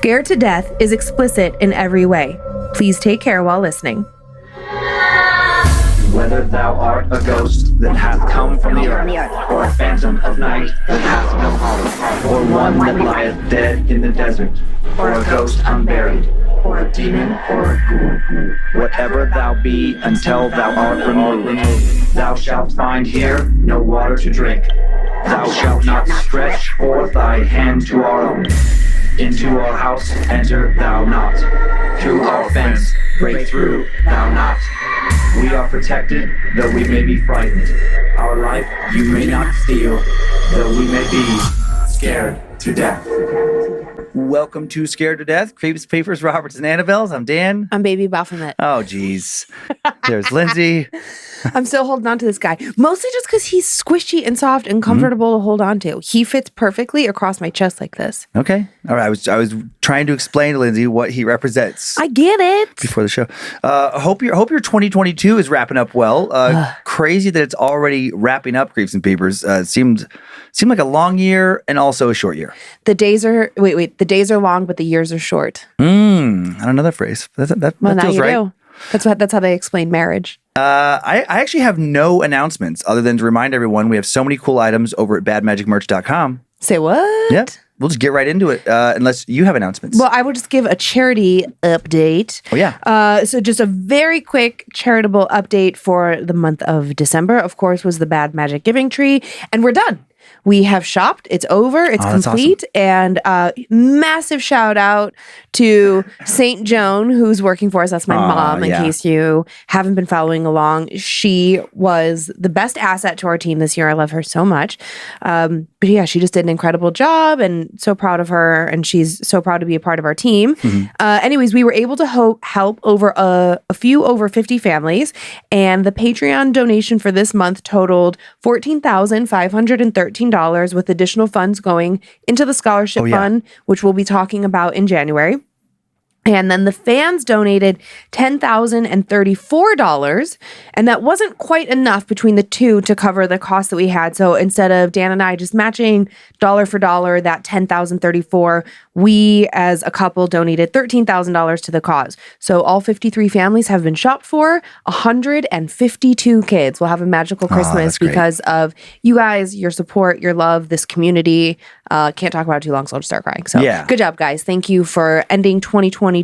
Scared to Death is explicit in every way. Please take care while listening. Whether thou art a ghost that hath come from the earth, or a phantom of night that hath no home, or one that lieth dead in the desert, or a ghost unburied, or a demon, or a ghoul, whatever thou be until thou art removed, thou shalt find here no water to drink. Thou shalt not stretch forth thy hand to our own. Into our house enter thou not. Through our fence break through thou not. We are protected, though we may be frightened. Our life you may not steal, though we may be scared to death. Welcome to Scared to Death, Creeps, Papers, Roberts, and Annabelles. I'm Dan. I'm Baby Baphomet. Oh, geez. There's Lynze. I'm still holding on to this guy, mostly just because he's squishy and soft and comfortable to hold on to. He fits perfectly across my chest like this. Okay. All right. I was trying to explain to Lynze what he represents. I get it. Before the show. Hope your 2022 is wrapping up well. Crazy that it's already wrapping up, Creeps and Papers. Seemed like a long year and also a short year. The days are the days are long, but the years are short. I don't know that phrase. That feels right. Do. That's how they explain marriage. I actually have no announcements other than to remind everyone we have so many cool items over at badmagicmerch.com. Say what? Yep. We'll just get right into it unless you have announcements. Well, I will just give a charity update. Oh, yeah. So just a very quick charitable update for the month of December, of course, was the Bad Magic Giving Tree. And we're done. We have shopped. It's over. It's complete. Awesome. And massive shout out to St. Joan, who's working for us. That's my mom, in case you haven't been following along. She was the best asset to our team this year. I love her so much. But yeah, she just did an incredible job and so proud of her. And she's so proud to be a part of our team. Mm-hmm. Anyways, we were able to help over a few over 50 families. And the Patreon donation for this month totaled $14,513. With additional funds going into the scholarship fund, which we'll be talking about in January. And then the fans donated $10,034, and that wasn't quite enough between the two to cover the cost that we had. So instead of Dan and I just matching dollar for dollar that $10,034, we as a couple donated $13,000 to the cause. So all 53 families have been shopped for. 152 kids will have a magical Christmas because of you guys, your support, your love, this community. Can't talk about it too long, so I'll just start crying. So good job, guys. Thank you for ending 2022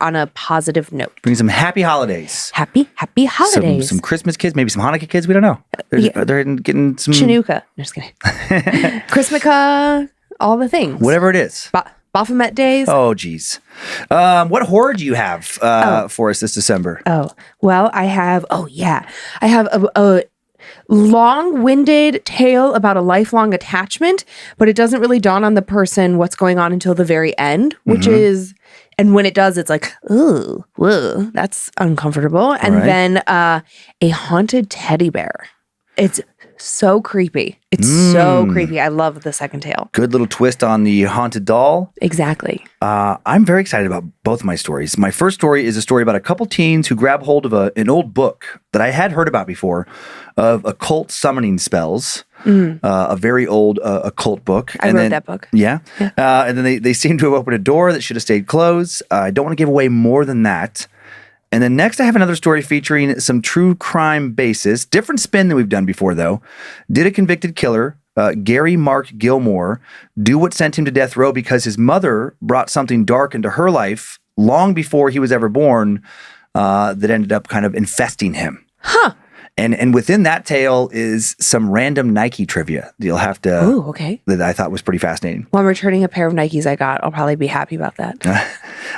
on a positive note. Bring some happy holidays. Happy holidays. Some Christmas kids, maybe some Hanukkah kids. We don't know. They're getting some Chinooka. Just kidding. Christmica, all the things. Whatever it is. Baphomet days. Oh, geez. What horror do you have for us this December? Oh, well, I have a long-winded tale about a lifelong attachment, but it doesn't really dawn on the person what's going on until the very end, which is, and when it does, it's like, ooh, whoa, that's uncomfortable. And then a haunted teddy bear. It's so creepy. It's so creepy. I love the second tale. Good little twist on the haunted doll. Exactly. I'm very excited about both of my stories. My first story is a story about a couple teens who grab hold of an old book that I had heard about before of occult summoning spells. A very old occult book. I wrote that book. Yeah. And then they seem to have opened a door that should have stayed closed. I don't want to give away more than that. And then next I have another story featuring some true crime basis. Different spin than we've done before, though. Did a convicted killer, Gary Mark Gilmore, do what sent him to death row because his mother brought something dark into her life long before he was ever born that ended up kind of infesting him? Huh. And within that tale is some random Nike trivia you'll have to. Ooh, okay. That I thought was pretty fascinating. Well, I'm returning a pair of Nikes I got. I'll probably be happy about that.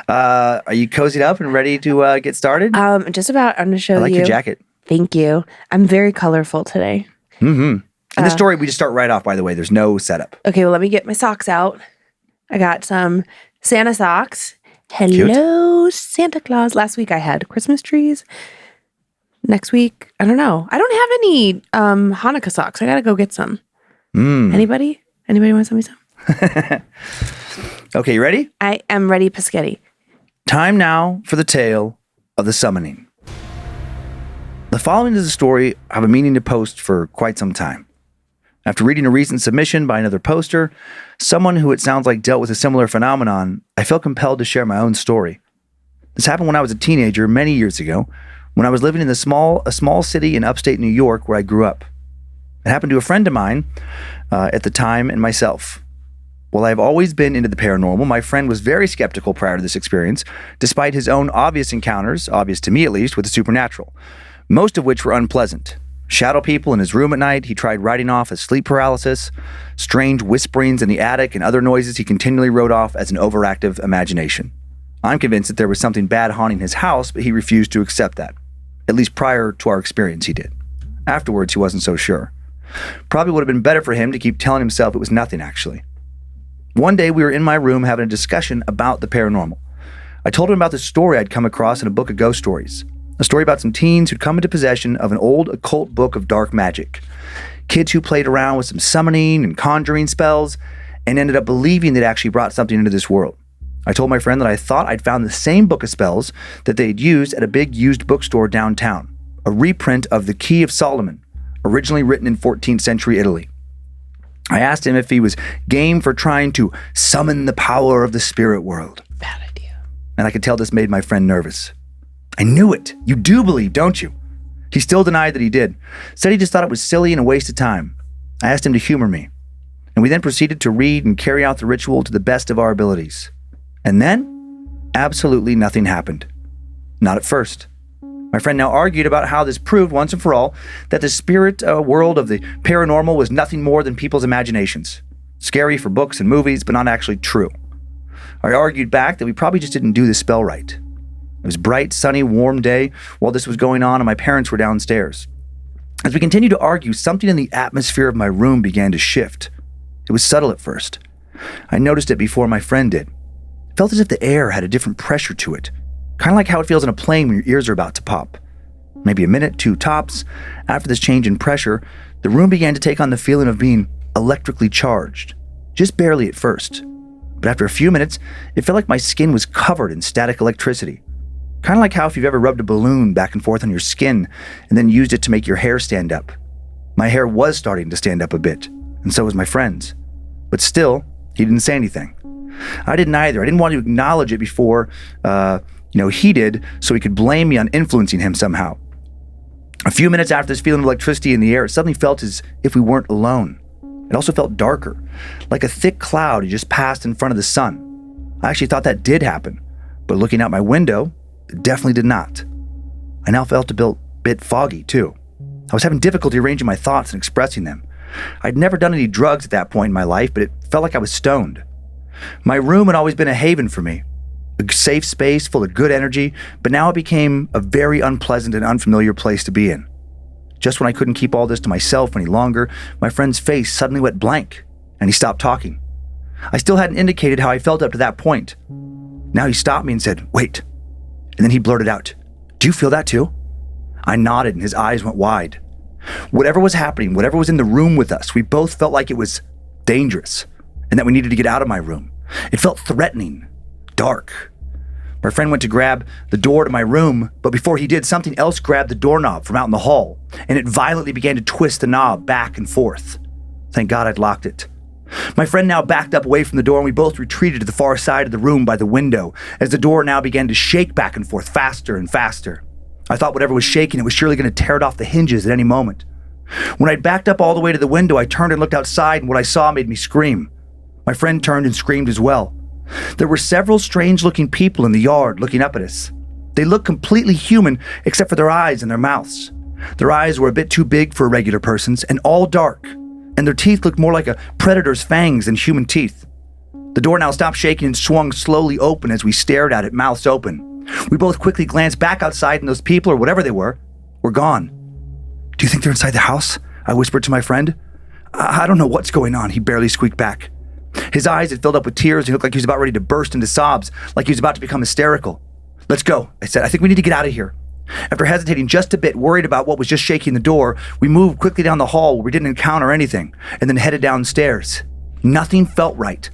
Are you cozied up and ready to get started? Just about. I'm going to show you. I like your jacket. Thank you. I'm very colorful today. Mm-hmm. And the story, we just start right off, by the way. There's no setup. Okay, well, let me get my socks out. I got some Santa socks. Hello, cute. Santa Claus. Last week I had Christmas trees. Next week, I don't know. I don't have any Hanukkah socks. I got to go get some. Anybody? Anybody want to send me some? Okay, you ready? I am ready, Paschetti. Time now for the tale of the summoning. The following is a story I have been meaning to post for quite some time. After reading a recent submission by another poster, someone who it sounds like dealt with a similar phenomenon, I felt compelled to share my own story. This happened when I was a teenager many years ago, when I was living in a small city in upstate New York where I grew up. It happened to a friend of mine at the time and myself. While I've always been into the paranormal, my friend was very skeptical prior to this experience, despite his own obvious encounters, obvious to me at least, with the supernatural, most of which were unpleasant. Shadow people in his room at night, he tried writing off as sleep paralysis, strange whisperings in the attic, and other noises he continually wrote off as an overactive imagination. I'm convinced that there was something bad haunting his house, but he refused to accept that. At least prior to our experience, he did. Afterwards, he wasn't so sure. Probably would have been better for him to keep telling himself it was nothing, actually. One day, we were in my room having a discussion about the paranormal. I told him about the story I'd come across in a book of ghost stories. A story about some teens who'd come into possession of an old occult book of dark magic. Kids who played around with some summoning and conjuring spells and ended up believing they'd actually brought something into this world. I told my friend that I thought I'd found the same book of spells that they'd used at a big used bookstore downtown, a reprint of The Key of Solomon, originally written in 14th century Italy. I asked him if he was game for trying to summon the power of the spirit world. Bad idea. And I could tell this made my friend nervous. I knew it. You do believe, don't you? He still denied that he did. Said he just thought it was silly and a waste of time. I asked him to humor me. And we then proceeded to read and carry out the ritual to the best of our abilities. And then, absolutely nothing happened. Not at first. My friend now argued about how this proved once and for all that the spirit world of the paranormal was nothing more than people's imaginations. Scary for books and movies, but not actually true. I argued back that we probably just didn't do the spell right. It was a bright, sunny, warm day while this was going on, and my parents were downstairs. As we continued to argue, something in the atmosphere of my room began to shift. It was subtle at first. I noticed it before my friend did. It felt as if the air had a different pressure to it, kind of like how it feels in a plane when your ears are about to pop. Maybe a minute, two tops. After this change in pressure, the room began to take on the feeling of being electrically charged, just barely at first. But after a few minutes, it felt like my skin was covered in static electricity. Kind of like how if you've ever rubbed a balloon back and forth on your skin and then used it to make your hair stand up. My hair was starting to stand up a bit, and so was my friend's. But still, he didn't say anything. I didn't either. I didn't want to acknowledge it before, he did, so he could blame me on influencing him somehow. A few minutes after this feeling of electricity in the air, it suddenly felt as if we weren't alone. It also felt darker, like a thick cloud had just passed in front of the sun. I actually thought that did happen, but looking out my window, it definitely did not. I now felt a bit foggy, too. I was having difficulty arranging my thoughts and expressing them. I'd never done any drugs at that point in my life, but it felt like I was stoned. My room had always been a haven for me, a safe space full of good energy, but now it became a very unpleasant and unfamiliar place to be in. Just when I couldn't keep all this to myself any longer, my friend's face suddenly went blank, and he stopped talking. I still hadn't indicated how I felt up to that point. Now he stopped me and said, "Wait." And then he blurted out, "Do you feel that too?" I nodded and his eyes went wide. Whatever was happening, whatever was in the room with us, we both felt like it was dangerous and that we needed to get out of my room. It felt threatening, dark. My friend went to grab the door to my room, but before he did, something else grabbed the doorknob from out in the hall, and it violently began to twist the knob back and forth. Thank God I'd locked it. My friend now backed up away from the door, and we both retreated to the far side of the room by the window as the door now began to shake back and forth faster and faster. I thought whatever was shaking it was surely going to tear it off the hinges at any moment. When I'd backed up all the way to the window, I turned and looked outside, and what I saw made me scream. My friend turned and screamed as well. There were several strange-looking people in the yard looking up at us. They looked completely human except for their eyes and their mouths. Their eyes were a bit too big for a regular person's and all dark, and their teeth looked more like a predator's fangs than human teeth. The door now stopped shaking and swung slowly open as we stared at it, mouths open. We both quickly glanced back outside, and those people, or whatever they were gone. "Do you think they're inside the house?" I whispered to my friend. I don't know what's going on," he barely squeaked back. His eyes had filled up with tears, and he looked like he was about ready to burst into sobs, like he was about to become hysterical. "Let's go," I said. "I think we need to get out of here." After hesitating just a bit, worried about what was just shaking the door, we moved quickly down the hall where we didn't encounter anything, and then headed downstairs. Nothing felt right.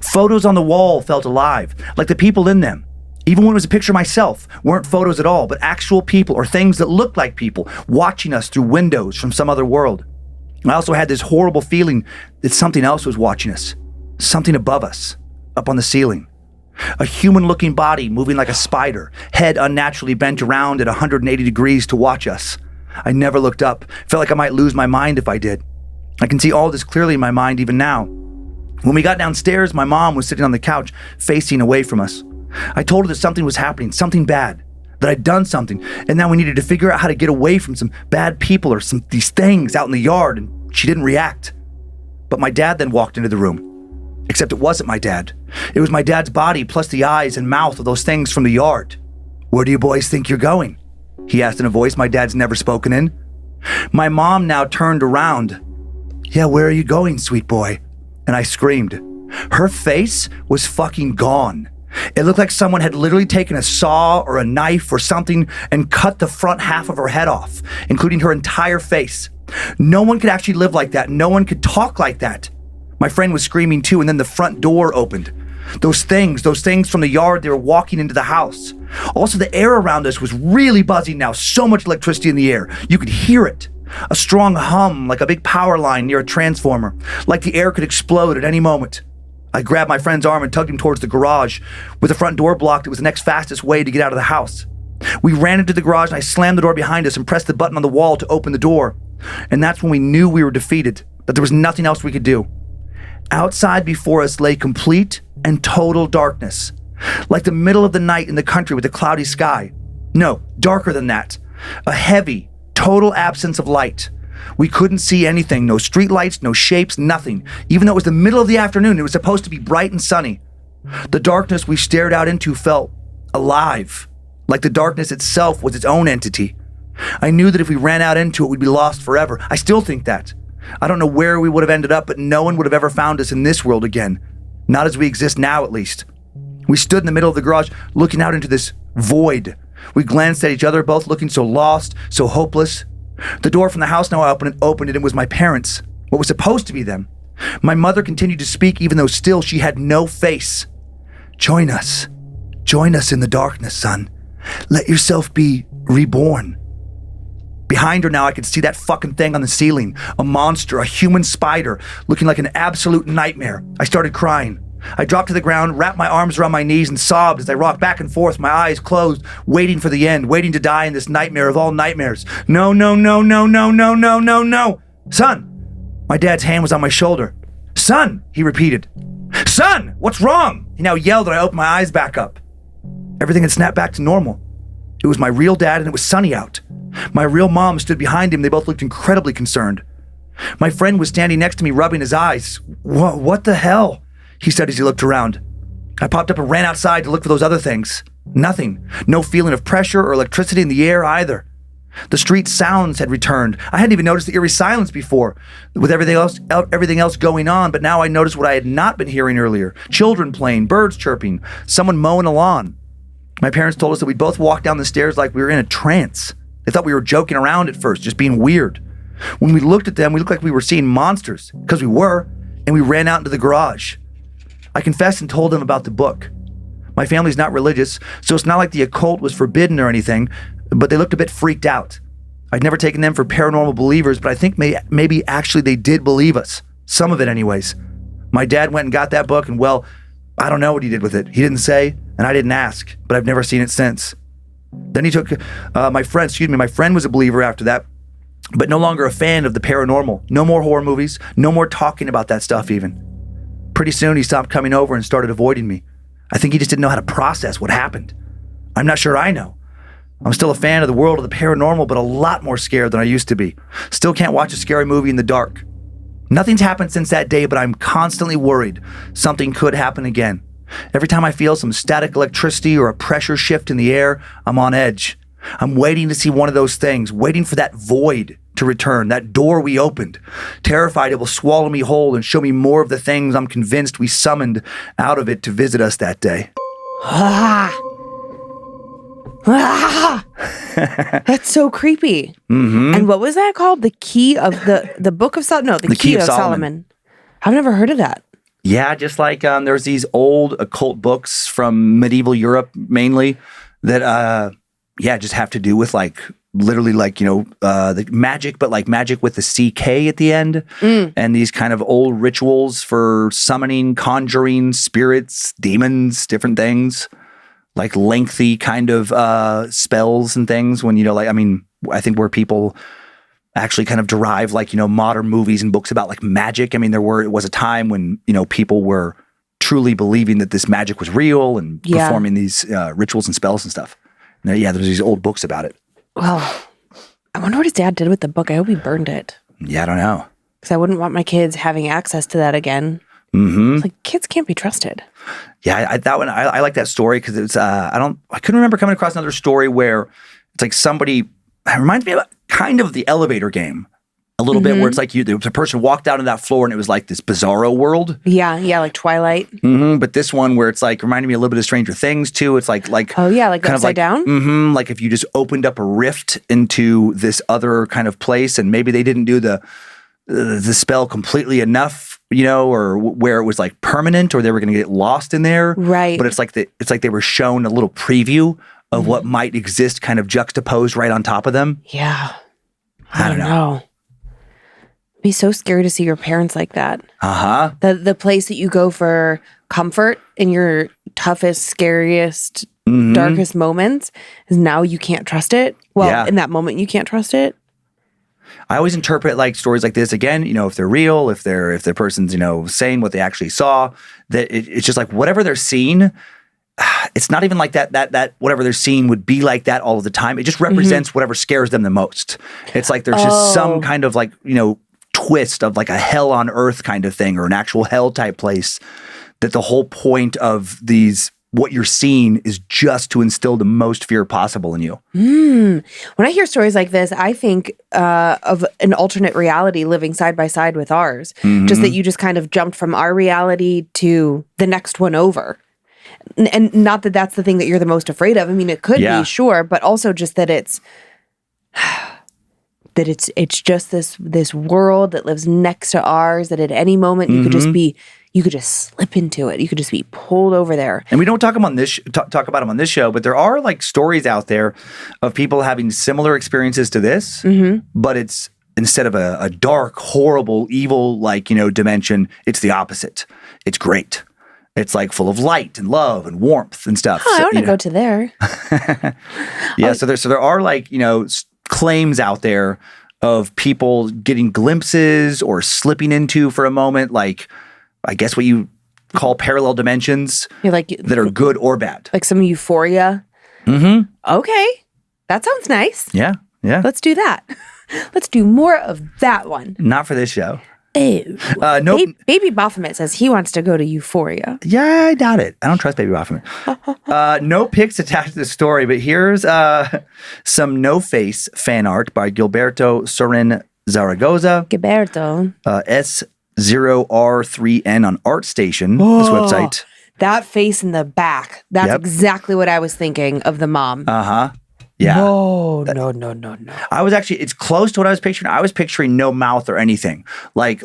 Photos on the wall felt alive, like the people in them. Even when it was a picture of myself, weren't photos at all, but actual people or things that looked like people watching us through windows from some other world. I also had this horrible feeling that something else was watching us, something above us, up on the ceiling. A human-looking body moving like a spider, head unnaturally bent around at 180 degrees to watch us. I never looked up, felt like I might lose my mind if I did. I can see all this clearly in my mind even now. When we got downstairs, my mom was sitting on the couch, facing away from us. I told her that something was happening, something bad, that I'd done something, and now we needed to figure out how to get away from some bad people or these things out in the yard, and she didn't react. But my dad then walked into the room. Except it wasn't my dad. It was my dad's body plus the eyes and mouth of those things from the yard. "Where do you boys think you're going?" he asked in a voice my dad's never spoken in. My mom now turned around. "Yeah, where are you going, sweet boy?" And I screamed. Her face was fucking gone. It looked like someone had literally taken a saw or a knife or something and cut the front half of her head off, including her entire face. No one could actually live like that. No one could talk like that. My friend was screaming too, and then the front door opened. Those things from the yard, they were walking into the house. Also, the air around us was really buzzing now, so much electricity in the air. You could hear it. A strong hum, like a big power line near a transformer, like the air could explode at any moment. I grabbed my friend's arm and tugged him towards the garage. With the front door blocked, it was the next fastest way to get out of the house. We ran into the garage and I slammed the door behind us and pressed the button on the wall to open the door. And that's when we knew we were defeated, that there was nothing else we could do. Outside before us lay complete and total darkness, like the middle of the night in the country with a cloudy sky. No, darker than that. A heavy, total absence of light. We couldn't see anything, no street lights, no shapes, nothing. Even though it was the middle of the afternoon, it was supposed to be bright and sunny. The darkness we stared out into felt alive, like the darkness itself was its own entity. I knew that if we ran out into it, we'd be lost forever. I still think that. I don't know where we would have ended up, but no one would have ever found us in this world again. Not as we exist now, at least. We stood in the middle of the garage, looking out into this void. We glanced at each other, both looking so lost, so hopeless. The door from the house now opened, and it was my parents, what was supposed to be them. My mother continued to speak, even though still she had no face. Join us in the darkness, son. Let yourself be reborn." Behind her now, I could see that fucking thing on the ceiling. A monster, a human spider, looking like an absolute nightmare. I started crying. I dropped to the ground, wrapped my arms around my knees, and sobbed as I rocked back and forth, my eyes closed, waiting for the end, waiting to die in this nightmare of all nightmares. No, no, no, no, no, no, no, no, no. "Son!" My dad's hand was on my shoulder. "Son!" he repeated. "Son! What's wrong?" He now yelled, and I opened my eyes back up. Everything had snapped back to normal. It was my real dad, and it was sunny out. My real mom stood behind him. They both looked incredibly concerned. My friend was standing next to me, rubbing his eyes. What the hell?" he said as he looked around. I popped up and ran outside to look for those other things. Nothing. No feeling of pressure or electricity in the air either. The street sounds had returned. I hadn't even noticed the eerie silence before, with everything else going on, but now I noticed what I had not been hearing earlier. Children playing, birds chirping, someone mowing a lawn. My parents told us that we'd both walk down the stairs like we were in a trance. They thought we were joking around at first, just being weird. When we looked at them, we looked like we were seeing monsters, because we were, and we ran out into the garage. I confessed and told them about the book. My family's not religious, so it's not like the occult was forbidden or anything, but they looked a bit freaked out. I'd never taken them for paranormal believers, but I think maybe actually they did believe us. Some of it anyways. My dad went and got that book, and well, I don't know what he did with it. He didn't say, and I didn't ask, but I've never seen it since. Then he took my friend was a believer after that, but no longer a fan of the paranormal. No more horror movies, no more talking about that stuff even. Pretty soon he stopped coming over and started avoiding me. I think he just didn't know how to process what happened. I'm not sure I know. I'm still a fan of the world of the paranormal, but a lot more scared than I used to be. Still can't watch a scary movie in the dark. Nothing's happened since that day, but I'm constantly worried something could happen again. Every time I feel some static electricity or a pressure shift in the air, I'm on edge. I'm waiting to see one of those things, waiting for that void to return, that door we opened. Terrified it will swallow me whole and show me more of the things I'm convinced we summoned out of it to visit us that day. That's so creepy. Mm-hmm. And what was that called? The Key of the Book of Solomon? No, the Key of Solomon. I've never heard of that. Yeah, just like there's these old occult books from medieval Europe mainly that just have to do with like literally like, the magic, but like magic with the CK at the end. And these kind of old rituals for summoning, conjuring spirits, demons, different things, like lengthy kind of spells and things when, I think where people actually kind of derive like, modern movies and books about like magic. I mean, it was a time when, people were truly believing that this magic was real and performing these rituals and spells and stuff. And there's these old books about it. Well, I wonder what his dad did with the book. I hope he burned it. Yeah, I don't know. Because I wouldn't want my kids having access to that again. It's like, kids can't be trusted. Yeah, that one, I like that story because it's, I couldn't remember coming across another story where it's like somebody, it reminds me of kind of the elevator game. A little bit where it's like the person walked out on that floor and it was like this bizarro world. Yeah, like Twilight. But this one where it's like reminding me a little bit of Stranger Things too. It's like oh yeah, like kind upside down. Like if you just opened up a rift into this other kind of place and maybe they didn't do the spell completely enough, or where it was like permanent or they were going to get lost in there. Right. But it's like they were shown a little preview of what might exist, kind of juxtaposed right on top of them. Yeah, I don't know. Be so scary to see your parents like that. The place that you go for comfort in your toughest, scariest, darkest moments is now you can't trust it. Well, in that moment you can't trust it. I always interpret like stories like this again, if they're real, if the person's, saying what they actually saw, that it's just like whatever they're seeing, it's not even like that whatever they're seeing would be like that all of the time. It just represents whatever scares them the most. It's like there's just some kind of like, twist of like a hell on earth kind of thing or an actual hell type place that the whole point of what you're seeing is just to instill the most fear possible in you. When I hear stories like this, I think of an alternate reality living side by side with ours. Just that you just kind of jumped from our reality to the next one over. And not that that's the thing that you're the most afraid of. I mean, it could be, sure, but also just that it's just this world that lives next to ours that at any moment you could just slip into it. You could just be pulled over there. And we don't talk about them on this show, but there are like stories out there of people having similar experiences to this, but it's instead of a dark, horrible, evil dimension, it's the opposite. It's great. It's like full of light and love and warmth and stuff. Oh, I want to go to there. So there are like, claims out there of people getting glimpses or slipping into for a moment, like I guess what you call parallel dimensions that are good or bad. Like some euphoria. Okay. That sounds nice. Yeah. Let's do that. Let's do more of that one. Not for this show. Ew. Nope. Baby Baphomet says he wants to go to Euphoria. Yeah, I doubt it. I don't trust Baby Baphomet. No pics attached to the story, but here's some no-face fan art by Gilberto Sorin Zaragoza. Gilberto. S0R3N on ArtStation, this website. That face in the back. That's exactly what I was thinking of the mom. Yeah. No. I was actually, it's close to what I was picturing. I was picturing no mouth or anything. There's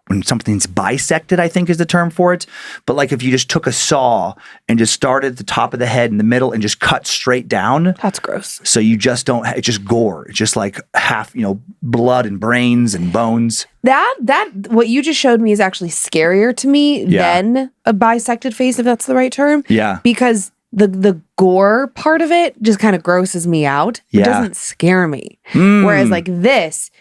when something's bisected, I think is the term for it. But like if you just took a saw and just started at the top of the head in the middle and just cut straight down. That's gross. So you just don't, it's just gore. It's just like half, blood and brains and bones. That what you just showed me is actually scarier to me than a bisected face, if that's the right term. Yeah. Because the gore part of it just kind of grosses me out. It doesn't scare me. Whereas like this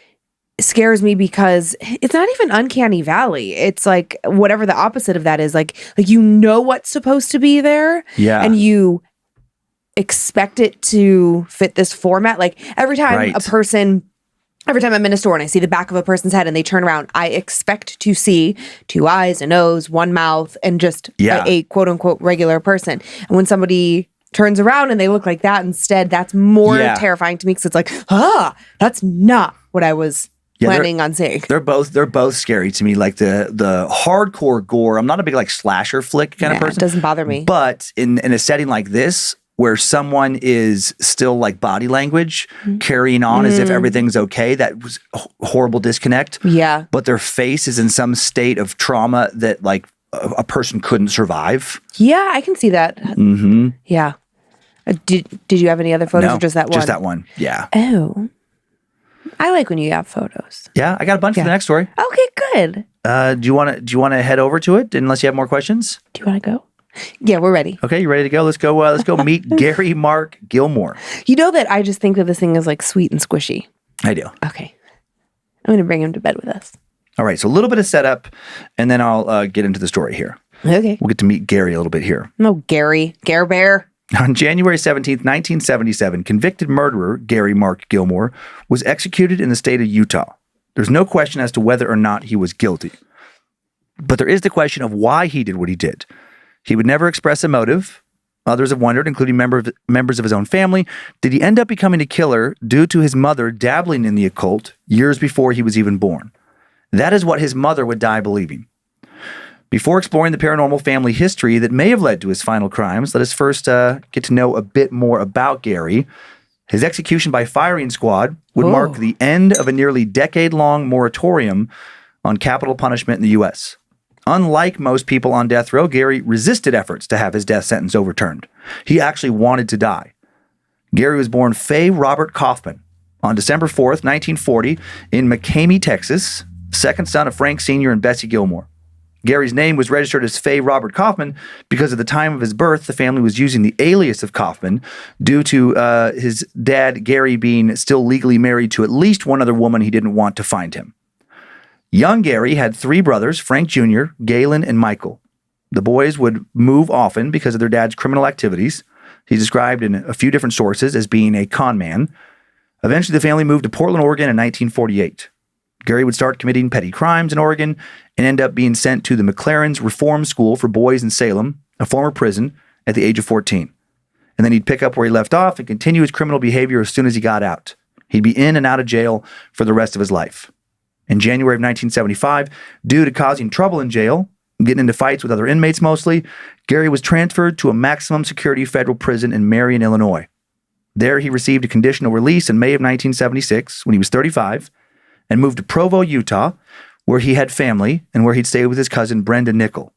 scares me because it's not even uncanny valley. It's like whatever the opposite of that is. Like what's supposed to be there. Yeah. And you expect it to fit this format. Like every time I'm in a store and I see the back of a person's head and they turn around, I expect to see two eyes, a nose, one mouth, and just a quote unquote regular person. And when somebody turns around and they look like that instead, that's more terrifying to me because it's like, that's not what I was planning on seeing. They're both scary to me. Like the hardcore gore, I'm not a big like slasher flick kind of person. It doesn't bother me. But in a setting like this, where someone is still like body language carrying on as if everything's okay. That was a horrible disconnect. Yeah. But their face is in some state of trauma that like a person couldn't survive. Yeah, I can see that. Yeah. Did you have any other photos No, or just that one? Just that one. Yeah. Oh. I like when you have photos. Yeah, I got a bunch for the next story. Okay, good. Do you want to head over to it unless you have more questions? Do you want to go? Yeah, we're ready. Okay, you ready to go? Let's go. Let's go meet Gary Mark Gilmore. You know that I just think of this thing as like sweet and squishy. I do. Okay. I'm going to bring him to bed with us. All right, so a little bit of setup, and then I'll get into the story here. Okay. We'll get to meet Gary a little bit here. No, Gary. Gare Bear. On January 17th, 1977, convicted murderer Gary Mark Gilmore was executed in the state of Utah. There's no question as to whether or not he was guilty. But there is the question of why he did what he did. He would never express a motive. Others have wondered, including members of his own family, did he end up becoming a killer due to his mother dabbling in the occult years before he was even born? That is what his mother would die believing. Before exploring the paranormal family history that may have led to his final crimes, let us first get to know a bit more about Gary. His execution by firing squad would mark the end of a nearly decade-long moratorium on capital punishment in the U.S. Unlike most people on death row, Gary resisted efforts to have his death sentence overturned. He actually wanted to die. Gary was born Faye Robert Kaufman on December 4th, 1940, in McCamey, Texas, second son of Frank Sr. and Bessie Gilmore. Gary's name was registered as Faye Robert Kaufman because at the time of his birth, the family was using the alias of Kaufman due to his dad, Gary, being still legally married to at least one other woman he didn't want to find him. Young Gary had three brothers, Frank Jr., Galen, and Michael. The boys would move often because of their dad's criminal activities. He's described in a few different sources as being a con man. Eventually, the family moved to Portland, Oregon in 1948. Gary would start committing petty crimes in Oregon and end up being sent to the McLaren's Reform School for Boys in Salem, a former prison, at the age of 14. And then he'd pick up where he left off and continue his criminal behavior as soon as he got out. He'd be in and out of jail for the rest of his life. In January of 1975, due to causing trouble in jail, getting into fights with other inmates mostly, Gary was transferred to a maximum security federal prison in Marion, Illinois. There he received a conditional release in May of 1976 when he was 35, and moved to Provo, Utah, where he had family and where he'd stay with his cousin Brenda Nickel.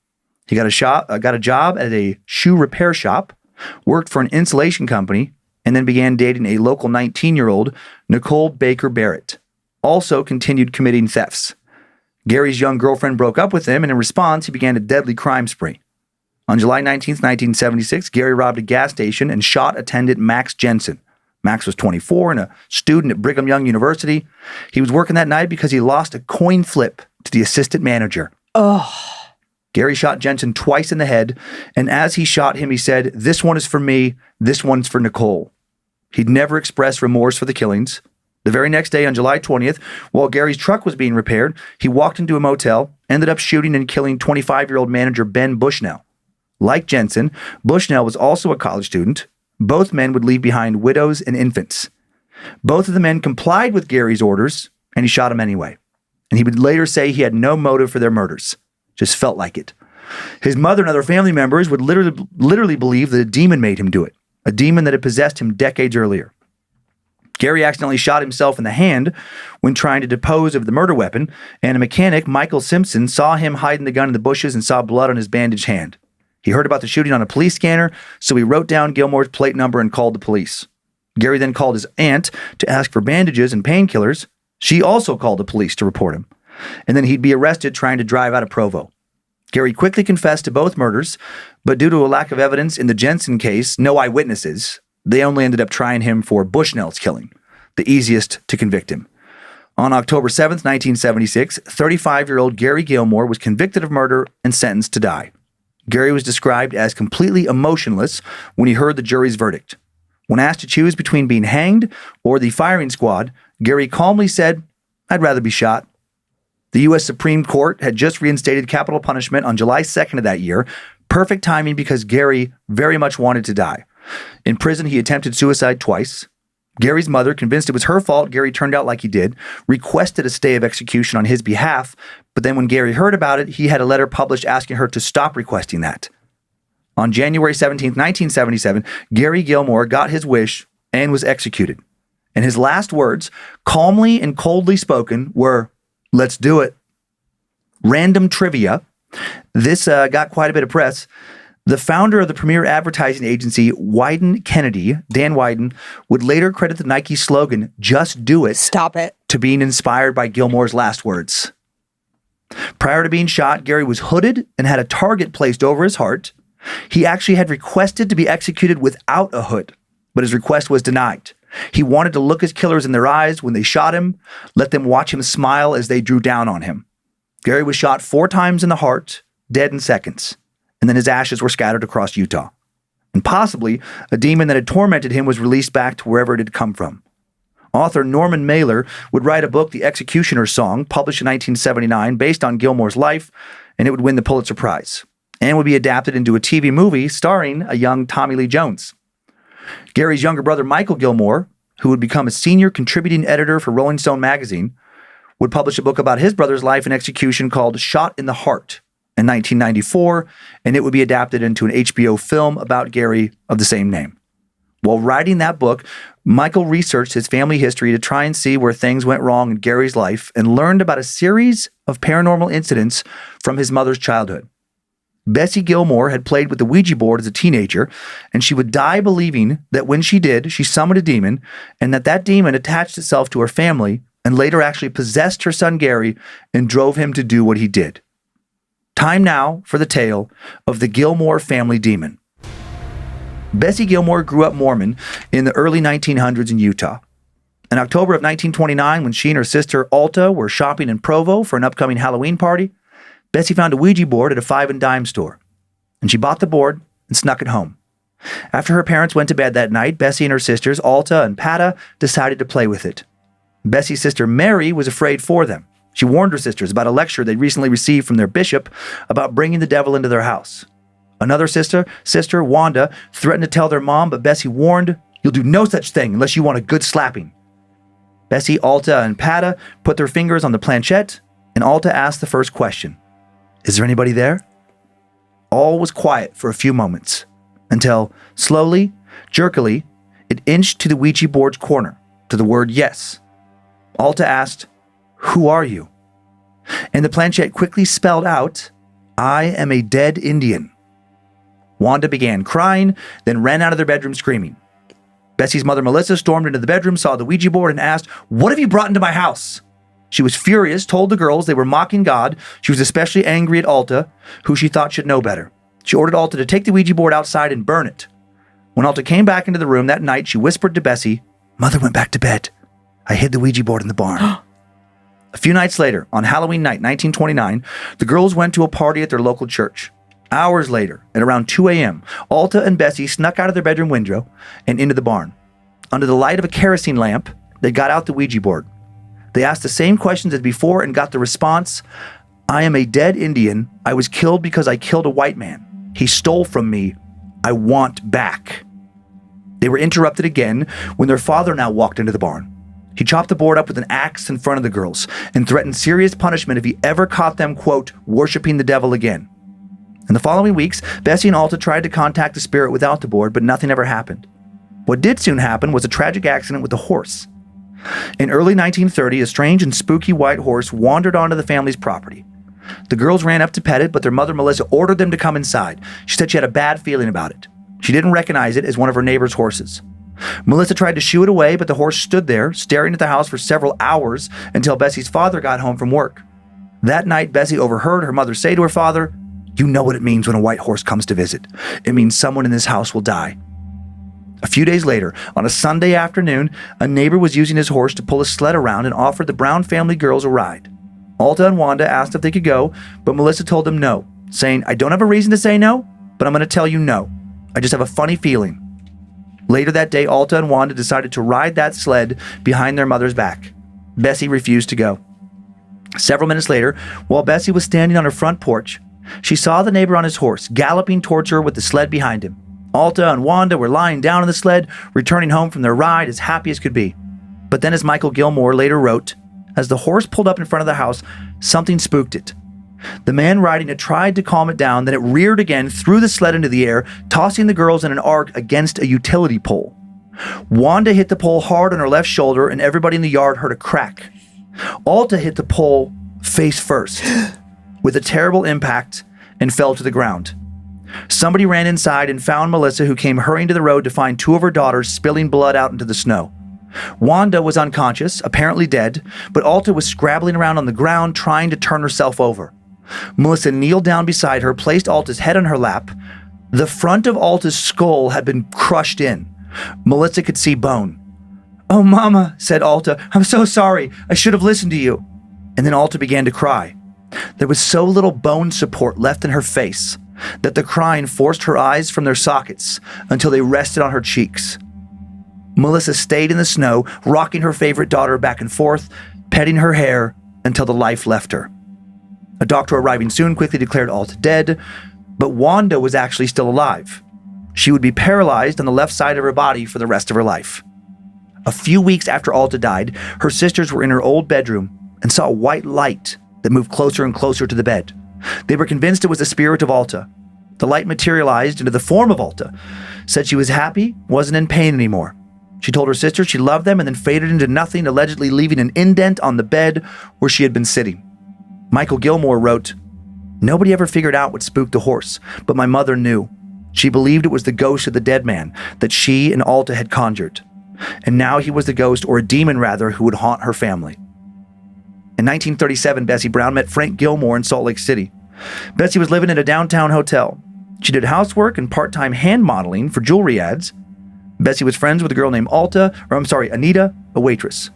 He got a job at a shoe repair shop, worked for an insulation company, and then began dating a local 19-year-old, Nicole Baker Barrett. Also continued committing thefts. Gary's young girlfriend broke up with him, and in response, he began a deadly crime spree. On July 19th, 1976, Gary robbed a gas station and shot attendant Max Jensen. Max was 24 and a student at Brigham Young University. He was working that night because he lost a coin flip to the assistant manager. Gary shot Jensen twice in the head, and as he shot him, he said, "This one is for me, this one's for Nicole." He'd never expressed remorse for the killings. The very next day, on July 20th, while Gary's truck was being repaired, he walked into a motel, ended up shooting and killing 25-year-old manager Ben Bushnell. Like Jensen, Bushnell was also a college student. Both men would leave behind widows and infants. Both of the men complied with Gary's orders, and he shot them anyway. And he would later say he had no motive for their murders. Just felt like it. His mother and other family members would literally believe that a demon made him do it, a demon that had possessed him decades earlier. Gary accidentally shot himself in the hand when trying to dispose of the murder weapon, and a mechanic, Michael Simpson, saw him hiding the gun in the bushes and saw blood on his bandaged hand. He heard about the shooting on a police scanner, so he wrote down Gilmore's plate number and called the police. Gary then called his aunt to ask for bandages and painkillers. She also called the police to report him. And then he'd be arrested trying to drive out of Provo. Gary quickly confessed to both murders, but due to a lack of evidence in the Jensen case, no eyewitnesses, they only ended up trying him for Bushnell's killing, the easiest to convict him. On October 7th, 1976, 35-year-old Gary Gilmore was convicted of murder and sentenced to die. Gary was described as completely emotionless when he heard the jury's verdict. When asked to choose between being hanged or the firing squad, Gary calmly said, "I'd rather be shot." The U.S. Supreme Court had just reinstated capital punishment on July 2nd of that year. Perfect timing because Gary very much wanted to die. In prison, he attempted suicide twice. Gary's mother, convinced it was her fault Gary turned out like he did, requested a stay of execution on his behalf, but then when Gary heard about it, he had a letter published asking her to stop requesting that. On January 17, 1977, Gary Gilmore got his wish and was executed. And his last words, calmly and coldly spoken, were, "Let's do it." Random trivia. This got quite a bit of press. The founder of the premier advertising agency, Wyden Kennedy, Dan Wyden, would later credit the Nike slogan, "Just do it," Stop it, to being inspired by Gilmore's last words. Prior to being shot, Gary was hooded and had a target placed over his heart. He actually had requested to be executed without a hood, but his request was denied. He wanted to look his killers in their eyes when they shot him, let them watch him smile as they drew down on him. Gary was shot 4 times in the heart, dead in seconds, and then his ashes were scattered across Utah. And possibly, a demon that had tormented him was released back to wherever it had come from. Author Norman Mailer would write a book, The Executioner's Song, published in 1979, based on Gilmore's life, and it would win the Pulitzer Prize, and would be adapted into a TV movie starring a young Tommy Lee Jones. Gary's younger brother, Michael Gilmore, who would become a senior contributing editor for Rolling Stone magazine, would publish a book about his brother's life and execution called Shot in the Heart in 1994, and it would be adapted into an HBO film about Gary of the same name. While writing that book, Michael researched his family history to try and see where things went wrong in Gary's life and learned about a series of paranormal incidents from his mother's childhood. Bessie Gilmore had played with the Ouija board as a teenager, and she would die believing that when she did, she summoned a demon, and that demon attached itself to her family and later actually possessed her son Gary and drove him to do what he did. Time now for the tale of the Gilmore family demon. Bessie Gilmore grew up Mormon in the early 1900s in Utah. In October of 1929, when she and her sister Alta were shopping in Provo for an upcoming Halloween party, Bessie found a Ouija board at a 5 and dime store, and she bought the board and snuck it home. After her parents went to bed that night, Bessie and her sisters, Alta and Pata, decided to play with it. Bessie's sister Mary was afraid for them. She warned her sisters about a lecture they'd recently received from their bishop about bringing the devil into their house. Another sister, Wanda, threatened to tell their mom, but Bessie warned, "You'll do no such thing unless you want a good slapping." Bessie, Alta, and Pata put their fingers on the planchette, and Alta asked the first question. "Is there anybody there?" All was quiet for a few moments, until, slowly, jerkily, it inched to the Ouija board's corner, to the word yes. Alta asked, "Who are you?" And the planchette quickly spelled out, "I am a dead Indian." Wanda began crying, then ran out of their bedroom screaming. Bessie's mother, Melissa, stormed into the bedroom, saw the Ouija board, and asked, "What have you brought into my house?" She was furious, told the girls they were mocking God. She was especially angry at Alta, who she thought should know better. She ordered Alta to take the Ouija board outside and burn it. When Alta came back into the room that night, she whispered to Bessie, "Mother went back to bed. I hid the Ouija board in the barn." A few nights later, on Halloween night, 1929, the girls went to a party at their local church. Hours later, at around 2 a.m., Alta and Bessie snuck out of their bedroom window and into the barn. Under the light of a kerosene lamp, they got out the Ouija board. They asked the same questions as before and got the response, "I am a dead Indian. I was killed because I killed a white man. He stole from me. I want back." They were interrupted again when their father now walked into the barn. He chopped the board up with an axe in front of the girls and threatened serious punishment if he ever caught them, quote, "worshiping the devil again." In the following weeks, Bessie and Alta tried to contact the spirit without the board, but nothing ever happened. What did soon happen was a tragic accident with a horse. In early 1930, a strange and spooky white horse wandered onto the family's property. The girls ran up to pet it, but their mother, Melissa, ordered them to come inside. She said she had a bad feeling about it. She didn't recognize it as one of her neighbor's horses. Melissa tried to shoo it away, but the horse stood there, staring at the house for several hours until Bessie's father got home from work. That night, Bessie overheard her mother say to her father, "You know what it means when a white horse comes to visit. It means someone in this house will die." A few days later, on a Sunday afternoon, a neighbor was using his horse to pull a sled around and offered the Brown family girls a ride. Alta and Wanda asked if they could go, but Melissa told them no, saying, "I don't have a reason to say no, but I'm going to tell you no. I just have a funny feeling." Later that day, Alta and Wanda decided to ride that sled behind their mother's back. Bessie refused to go. Several minutes later, while Bessie was standing on her front porch, she saw the neighbor on his horse galloping towards her with the sled behind him. Alta and Wanda were lying down on the sled, returning home from their ride as happy as could be. But then, as Michael Gilmore later wrote, as the horse pulled up in front of the house, something spooked it. The man riding it tried to calm it down, then it reared again, threw the sled into the air, tossing the girls in an arc against a utility pole. Wanda hit the pole hard on her left shoulder, and everybody in the yard heard a crack. Alta hit the pole face first, with a terrible impact, and fell to the ground. Somebody ran inside and found Melissa, who came hurrying to the road to find two of her daughters spilling blood out into the snow. Wanda was unconscious, apparently dead, but Alta was scrabbling around on the ground trying to turn herself over. Melissa kneeled down beside her, placed Alta's head on her lap. The front of Alta's skull had been crushed in. Melissa could see bone. "Oh, Mama," said Alta, "I'm so sorry. I should have listened to you." And then Alta began to cry. There was so little bone support left in her face that the crying forced her eyes from their sockets until they rested on her cheeks. Melissa stayed in the snow, rocking her favorite daughter back and forth, petting her hair until the life left her. A doctor arriving soon quickly declared Alta dead, but Wanda was actually still alive. She would be paralyzed on the left side of her body for the rest of her life. A few weeks after Alta died, her sisters were in her old bedroom and saw a white light that moved closer and closer to the bed. They were convinced it was the spirit of Alta. The light materialized into the form of Alta, said she was happy, wasn't in pain anymore. She told her sisters she loved them and then faded into nothing, allegedly leaving an indent on the bed where she had been sitting. Michael Gilmore wrote, "Nobody ever figured out what spooked the horse, but my mother knew. She believed it was the ghost of the dead man that she and Alta had conjured. And now he was the ghost, or a demon rather, who would haunt her family." In 1937, Bessie Brown met Frank Gilmore in Salt Lake City. Bessie was living in a downtown hotel. She did housework and part-time hand modeling for jewelry ads. Bessie was friends with a girl named Anita, a waitress.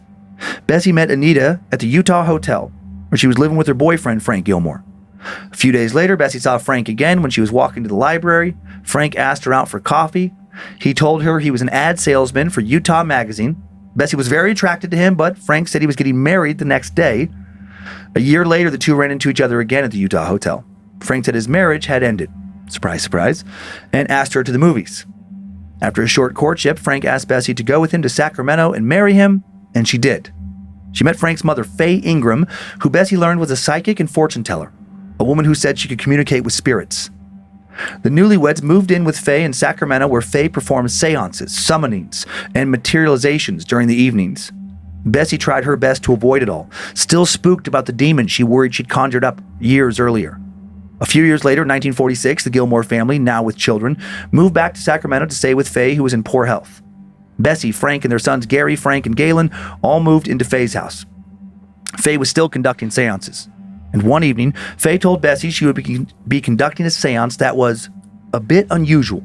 Bessie met Anita at the Utah Hotel, where she was living with her boyfriend, Frank Gilmore. A few days later, Bessie saw Frank again when she was walking to the library. Frank asked her out for coffee. He told her he was an ad salesman for Utah Magazine. Bessie was very attracted to him, but Frank said he was getting married the next day. A year later, the two ran into each other again at the Utah Hotel. Frank said his marriage had ended, surprise, surprise, and asked her to the movies. After a short courtship, Frank asked Bessie to go with him to Sacramento and marry him, and she did. She met Frank's mother, Faye Ingram, who Bessie learned was a psychic and fortune teller, a woman who said she could communicate with spirits. The newlyweds moved in with Faye in Sacramento, where Faye performed seances, summonings, and materializations during the evenings. Bessie tried her best to avoid it all, still spooked about the demon she worried she'd conjured up years earlier. A few years later, in 1946, the Gilmore family, now with children, moved back to Sacramento to stay with Faye, who was in poor health. Bessie, Frank, and their sons Gary, Frank, and Galen all moved into Faye's house. Faye was still conducting seances. And one evening, Faye told Bessie she would be conducting a seance that was a bit unusual.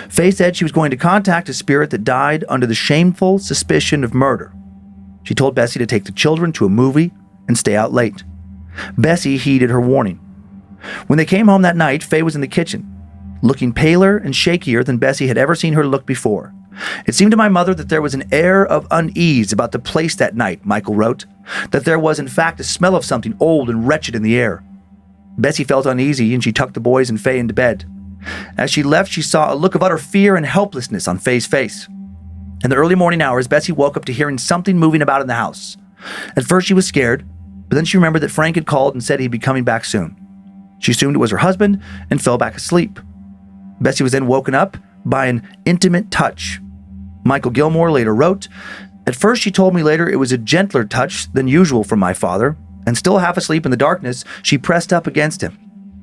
Faye said she was going to contact a spirit that died under the shameful suspicion of murder. She told Bessie to take the children to a movie and stay out late. Bessie heeded her warning. When they came home that night, Faye was in the kitchen, looking paler and shakier than Bessie had ever seen her look before. "It seemed to my mother that there was an air of unease about the place that night," Michael wrote, "that there was in fact a smell of something old and wretched in the air." Bessie felt uneasy and she tucked the boys and Faye into bed. As she left, she saw a look of utter fear and helplessness on Faye's face. In the early morning hours, Bessie woke up to hearing something moving about in the house. At first she was scared, but then she remembered that Frank had called and said he'd be coming back soon. She assumed it was her husband and fell back asleep. Bessie was then woken up by an intimate touch. Michael Gilmore later wrote, "At first she told me later it was a gentler touch than usual from my father, and still half asleep in the darkness, she pressed up against him.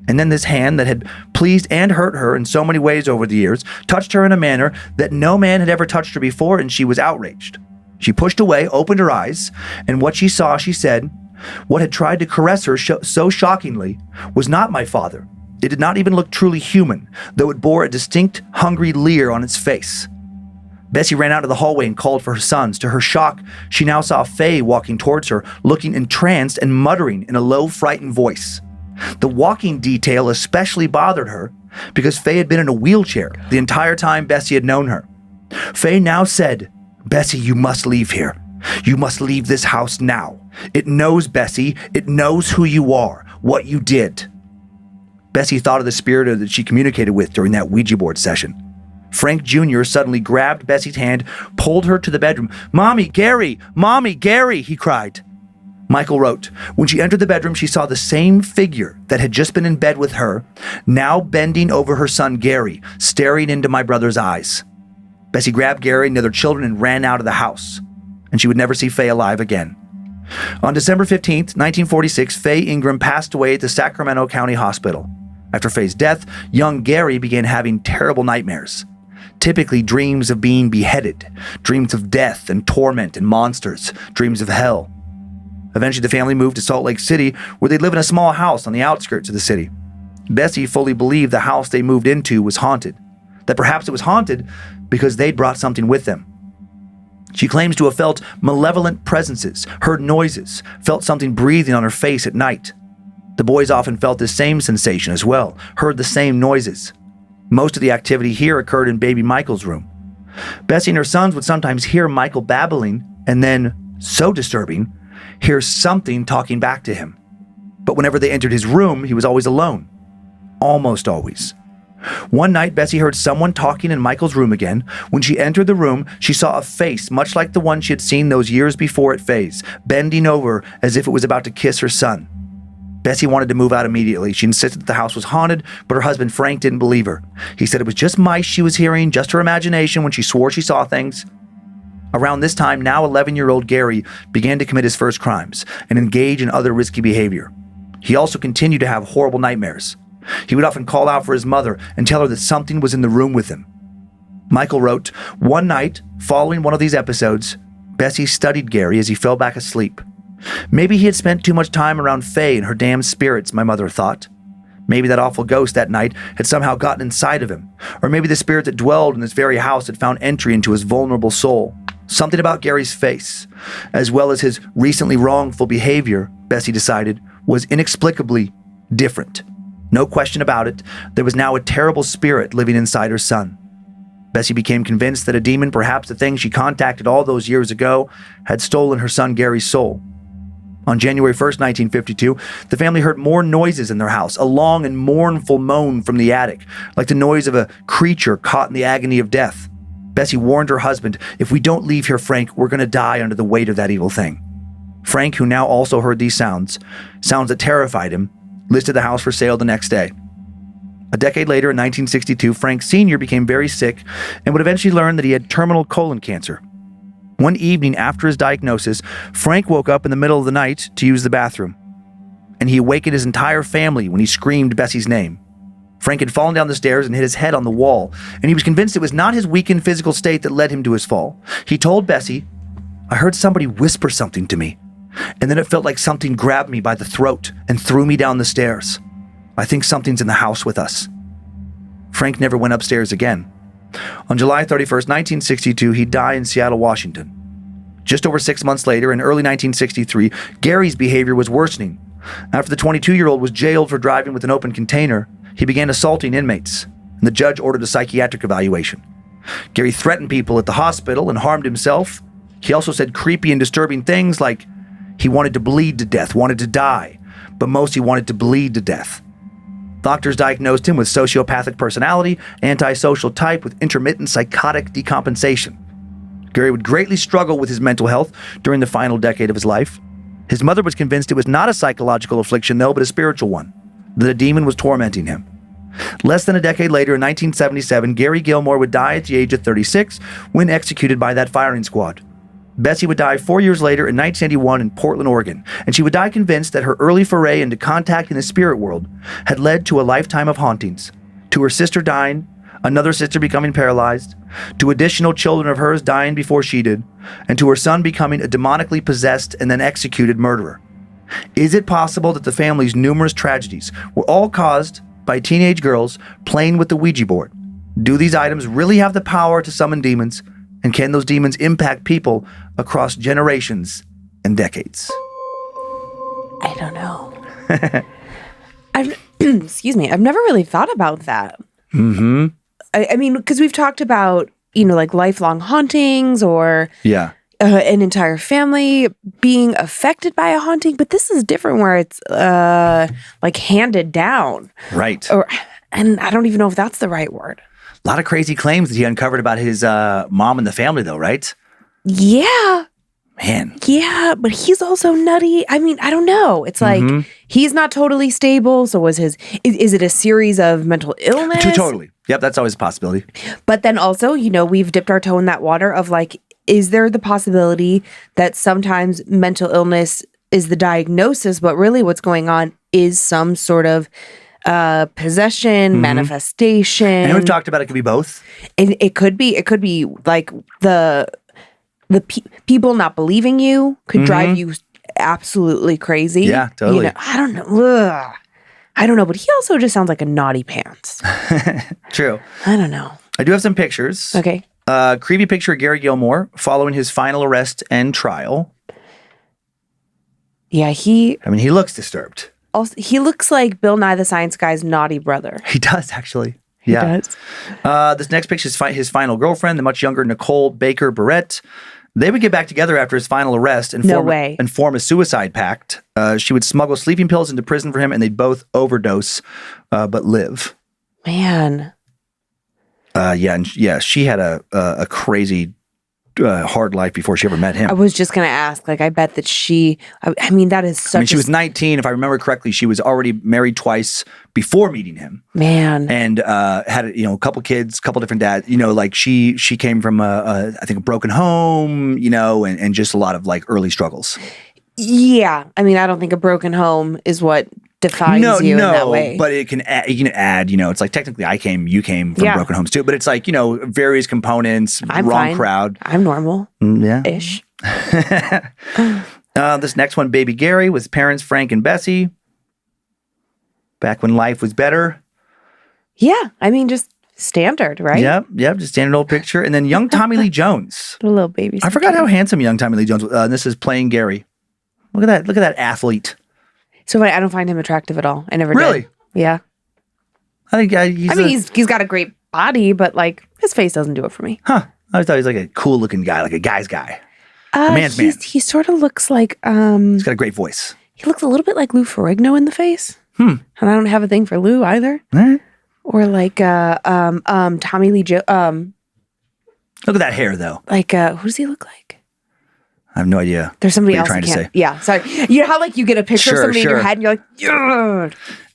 And then this hand that had pleased and hurt her in so many ways over the years touched her in a manner that no man had ever touched her before, and she was outraged. She pushed away, opened her eyes, and what she saw, she said, what had tried to caress her so shockingly was not my father. It did not even look truly human, though it bore a distinct, hungry leer on its face." Bessie ran out to the hallway and called for her sons. To her shock, she now saw Faye walking towards her, looking entranced and muttering in a low, frightened voice. The walking detail especially bothered her because Faye had been in a wheelchair the entire time Bessie had known her. Faye now said, "Bessie, you must leave here. You must leave this house now. It knows, Bessie. It knows who you are, what you did." Bessie thought of the spirit that she communicated with during that Ouija board session. Frank Jr. suddenly grabbed Bessie's hand, pulled her to the bedroom. "Mommy, Gary! Mommy, Gary!" he cried. Michael wrote, "When she entered the bedroom, she saw the same figure that had just been in bed with her, now bending over her son Gary, staring into my brother's eyes. Bessie grabbed Gary and the other children and ran out of the house, and she would never see Faye alive again." On December 15th, 1946, Faye Ingram passed away at the Sacramento County Hospital. After Faye's death, young Gary began having terrible nightmares. Typically dreams of being beheaded, dreams of death and torment and monsters, dreams of hell. Eventually, the family moved to Salt Lake City, where they'd live in a small house on the outskirts of the city. Bessie fully believed the house they moved into was haunted, that perhaps it was haunted because they'd brought something with them. She claims to have felt malevolent presences, heard noises, felt something breathing on her face at night. The boys often felt the same sensation as well, heard the same noises. Most of the activity here occurred in baby Michael's room. Bessie and her sons would sometimes hear Michael babbling and then, so disturbing, hear something talking back to him. But whenever they entered his room, he was always alone. Almost always. One night, Bessie heard someone talking in Michael's room again. When she entered the room, she saw a face much like the one she had seen those years before at Faye's, bending over as if it was about to kiss her son. Bessie wanted to move out immediately. She insisted that the house was haunted, but her husband Frank didn't believe her. He said it was just mice she was hearing, just her imagination when she swore she saw things. Around this time, now 11-year-old Gary began to commit his first crimes and engage in other risky behavior. He also continued to have horrible nightmares. He would often call out for his mother and tell her that something was in the room with him. Michael wrote, "One night, following one of these episodes, Bessie studied Gary as he fell back asleep. Maybe he had spent too much time around Faye and her damned spirits, my mother thought. Maybe that awful ghost that night had somehow gotten inside of him, or maybe the spirit that dwelled in this very house had found entry into his vulnerable soul. Something about Gary's face, as well as his recently wrongful behavior, Bessie decided, was inexplicably different. No question about it, there was now a terrible spirit living inside her son. Bessie became convinced that a demon, perhaps the thing she contacted all those years ago, had stolen her son Gary's soul. On January 1st, 1952, the family heard more noises in their house, a long and mournful moan from the attic, like the noise of a creature caught in the agony of death. Bessie warned her husband, "If we don't leave here, Frank, we're going to die under the weight of that evil thing." Frank, who now also heard these sounds that terrified him, listed the house for sale the next day. A decade later, in 1962, Frank Sr. became very sick and would eventually learn that he had terminal colon cancer. One evening after his diagnosis, Frank woke up in the middle of the night to use the bathroom, and he awakened his entire family when he screamed Bessie's name. Frank had fallen down the stairs and hit his head on the wall, and he was convinced it was not his weakened physical state that led him to his fall. He told Bessie, "I heard somebody whisper something to me, and then it felt like something grabbed me by the throat and threw me down the stairs. I think something's in the house with us." Frank never went upstairs again. On July 31st, 1962, he died in Seattle, Washington. Just over 6 months later, in early 1963, Gary's behavior was worsening. After the 22-year-old was jailed for driving with an open container, he began assaulting inmates, and the judge ordered a psychiatric evaluation. Gary threatened people at the hospital and harmed himself. He also said creepy and disturbing things like he wanted to bleed to death, wanted to die, but most he wanted to bleed to death. Doctors diagnosed him with sociopathic personality, antisocial type with intermittent psychotic decompensation. Gary would greatly struggle with his mental health during the final decade of his life. His mother was convinced it was not a psychological affliction, though, but a spiritual one, that a demon was tormenting him. Less than a decade later, in 1977, Gary Gilmore would die at the age of 36 when executed by that firing squad. Bessie would die 4 years later in 1981 in Portland, Oregon, and she would die convinced that her early foray into contacting the spirit world had led to a lifetime of hauntings, to her sister dying, another sister becoming paralyzed, to additional children of hers dying before she did, and to her son becoming a demonically possessed and then executed murderer. Is it possible that the family's numerous tragedies were all caused by teenage girls playing with the Ouija board? Do these items really have the power to summon demons? And can those demons impact people across generations and decades? I don't know. Excuse me. I've never really thought about that. Mm-hmm. I mean, because we've talked about, like lifelong hauntings or an entire family being affected by a haunting, but this is different where it's like handed down. Right. And I don't even know if that's the right word. A lot of crazy claims that he uncovered about his mom and the family, though, right? Yeah. Man. Yeah, but he's also nutty. I mean, I don't know. It's like he's not totally stable. So is it a series of mental illness? Totally. Yep, that's always a possibility. But then also, we've dipped our toe in that water of like, is there the possibility that sometimes mental illness is the diagnosis, but really what's going on is some sort of possession, manifestation. And we've talked about it could be both. It could be like the people not believing you could drive you absolutely crazy. Yeah, totally. I don't know. I don't know, but he also just sounds like a naughty pants. True. I don't know. I do have some pictures. Okay. Creepy picture of Gary Gilmore following his final arrest and trial. Yeah, he looks disturbed. also he looks like Bill Nye the Science Guy's naughty brother. He does, actually. Yeah. He does. This next picture is his final girlfriend, the much younger Nicole Baker Barrett. They would get back together after his final arrest and form a suicide pact. She would smuggle sleeping pills into prison for him, and they'd both overdose, but live. Man. She had a crazy, hard life before she ever met him. I was just going to ask, I bet that she was 19, if I remember correctly. She was already married twice before meeting him. Man. And had a couple kids, couple different dads. She came from I think a broken home, and just a lot of early struggles. Yeah, I don't think a broken home is what defines you in that way. But you can add, it's technically you came from broken homes too, but it's various components, I'm wrong fine. crowd. I'm normal. Ish. This next one, baby Gary, with his parents, Frank and Bessie. Back when life was better. Yeah, just standard, right? Yep, just standard old picture. And then young Tommy Lee Jones. A little baby. I forgot how handsome young Tommy Lee Jones was. This is playing Gary. Look at that athlete. So I don't find him attractive at all. I never did. Really? Yeah. I think he's got a great body, but his face doesn't do it for me. Huh. I thought he was a cool looking guy, like a guy's guy. A man's man. He sort of looks like he's got a great voice. He looks a little bit like Lou Ferrigno in the face. And I don't have a thing for Lou either. All right. Or Tommy Lee Jones. Look at that hair though. Who does he look like? I have no idea. There's somebody what else. you're trying to say. Yeah, sorry. You know how you get a picture of somebody in your head and you're like, yeah.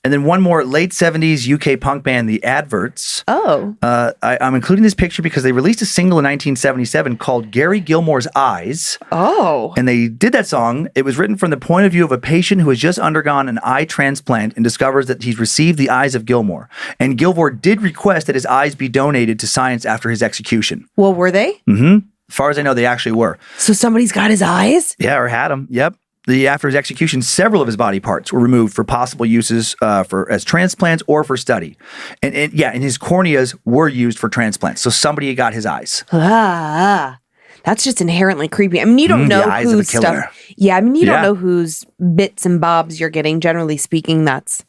And then one more late 70s UK punk band, The Adverts. Oh. I'm including this picture because they released a single in 1977 called Gary Gilmore's Eyes. Oh. And they did that song. It was written from the point of view of a patient who has just undergone an eye transplant and discovers that he's received the eyes of Gilmore. And Gilmore did request that his eyes be donated to science after his execution. Well, were they? Mm-hmm. As far as I know, they actually were. So somebody's got his eyes? Yeah, or had them. Yep. After his execution, several of his body parts were removed for possible uses as transplants or for study. And his corneas were used for transplants. So somebody got his eyes. That's just inherently creepy. You don't know whose stuff. Yeah, you don't know whose bits and bobs you're getting. Generally speaking, that's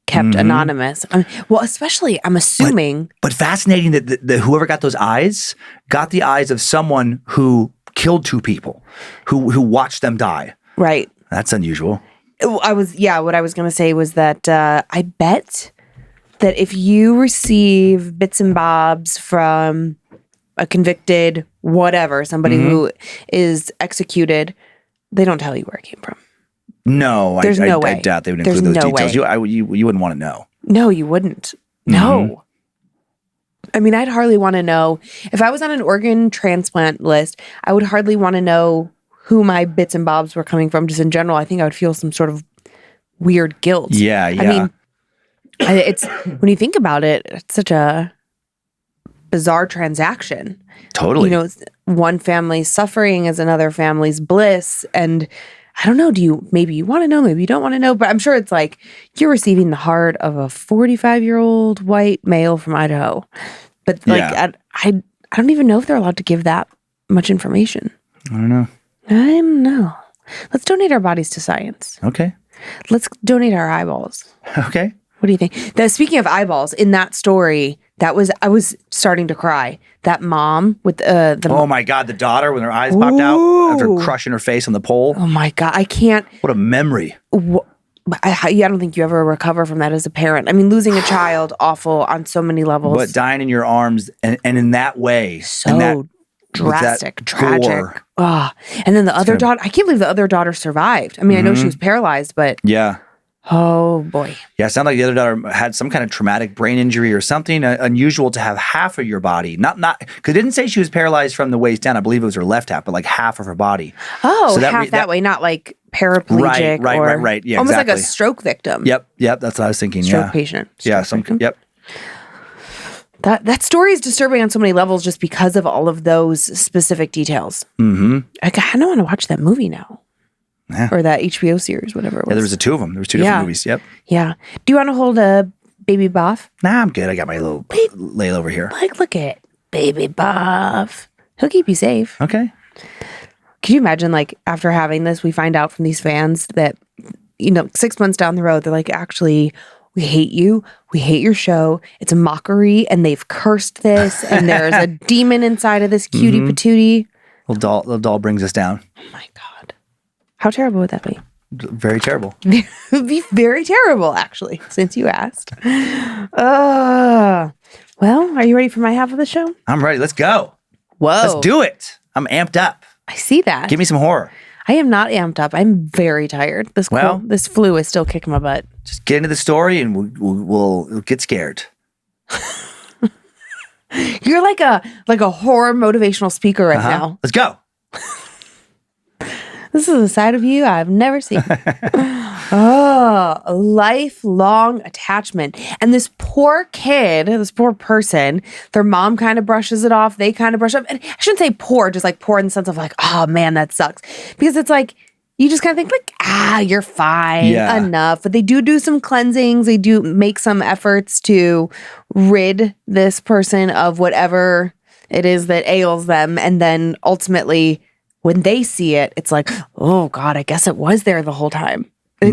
kept anonymous. Especially, I'm assuming. But fascinating that whoever got those eyes got the eyes of someone who killed two people, who watched them die. Right. That's unusual. What I was going to say was that I bet that if you receive bits and bobs from a convicted whatever, somebody who is executed, they don't tell you where it came from. No, There's no way. I doubt they would include those details. Way. You wouldn't want to know. No, you wouldn't. No. I'd hardly want to know. If I was on an organ transplant list, I would hardly want to know who my bits and bobs were coming from. Just in general, I think I would feel some sort of weird guilt. Yeah. It's when you think about it, it's such a bizarre transaction. Totally. One family's suffering is another family's bliss. And I don't know, maybe you want to know, maybe you don't want to know, but I'm sure it's you're receiving the heart of a 45-year-old white male from Idaho. But I don't even know if they're allowed to give that much information. I don't know. Let's donate our bodies to science. Okay. Let's donate our eyeballs. Okay. What do you think? Speaking of eyeballs, in that story, I was starting to cry. That mom with the oh my God, the daughter when her eyes popped out after crushing her face on the pole. Oh my God, I can't. What a memory. I don't think you ever recover from that as a parent. Losing a child, awful on so many levels. But dying in your arms and in that way. So drastic, tragic. And then the other daughter, I can't believe the other daughter survived. I know she was paralyzed, but yeah. Oh, boy. Yeah, it sounded like the other daughter had some kind of traumatic brain injury or something unusual to have half of your body. Not because it didn't say she was paralyzed from the waist down. I believe it was her left half, but like half of her body. Oh, so half that way, not like paraplegic. Right. Yeah, almost exactly. like a stroke victim. Yep. That's what I was thinking. Stroke patient. Victim. Yep. That story is disturbing on so many levels just because of all of those specific details. Mm-hmm. I kind of want to watch that movie now. Yeah. Or that HBO series, whatever it was. Yeah, there was two of them. There was two different movies. Yep. Yeah. Do you want to hold a baby Buff? Nah, I'm good. I got my little layover here. Like, look at baby Buff. He'll keep you safe. Okay. Could you imagine, like, after having this, we find out from these fans that, 6 months down the road, they're like, actually, we hate you. We hate your show. It's a mockery, and they've cursed this, and there's a demon inside of this cutie patootie. Little doll brings us down. Oh, my God. How terrible would that be? Very terrible. It would be very terrible, actually, since you asked. Well, are you ready for my half of the show? I'm ready. Let's go. Whoa. Let's do it. I'm amped up. I see that. Give me some horror. I am not amped up. I'm very tired. This flu is still kicking my butt. Just get into the story and we'll get scared. You're like a horror motivational speaker right now. Let's go. This is a side of you I've never seen. A lifelong attachment. And this poor kid, this poor person, their mom kind of brushes it off. They kind of brush it off. And I shouldn't say poor, just like poor in the sense of like, oh man, that sucks. Because it's like, you just kind of think like, you're fine, enough. But they do some cleansings. They do make some efforts to rid this person of whatever it is that ails them. And then ultimately, when they see it, it's like, oh God, I guess it was there the whole time. I've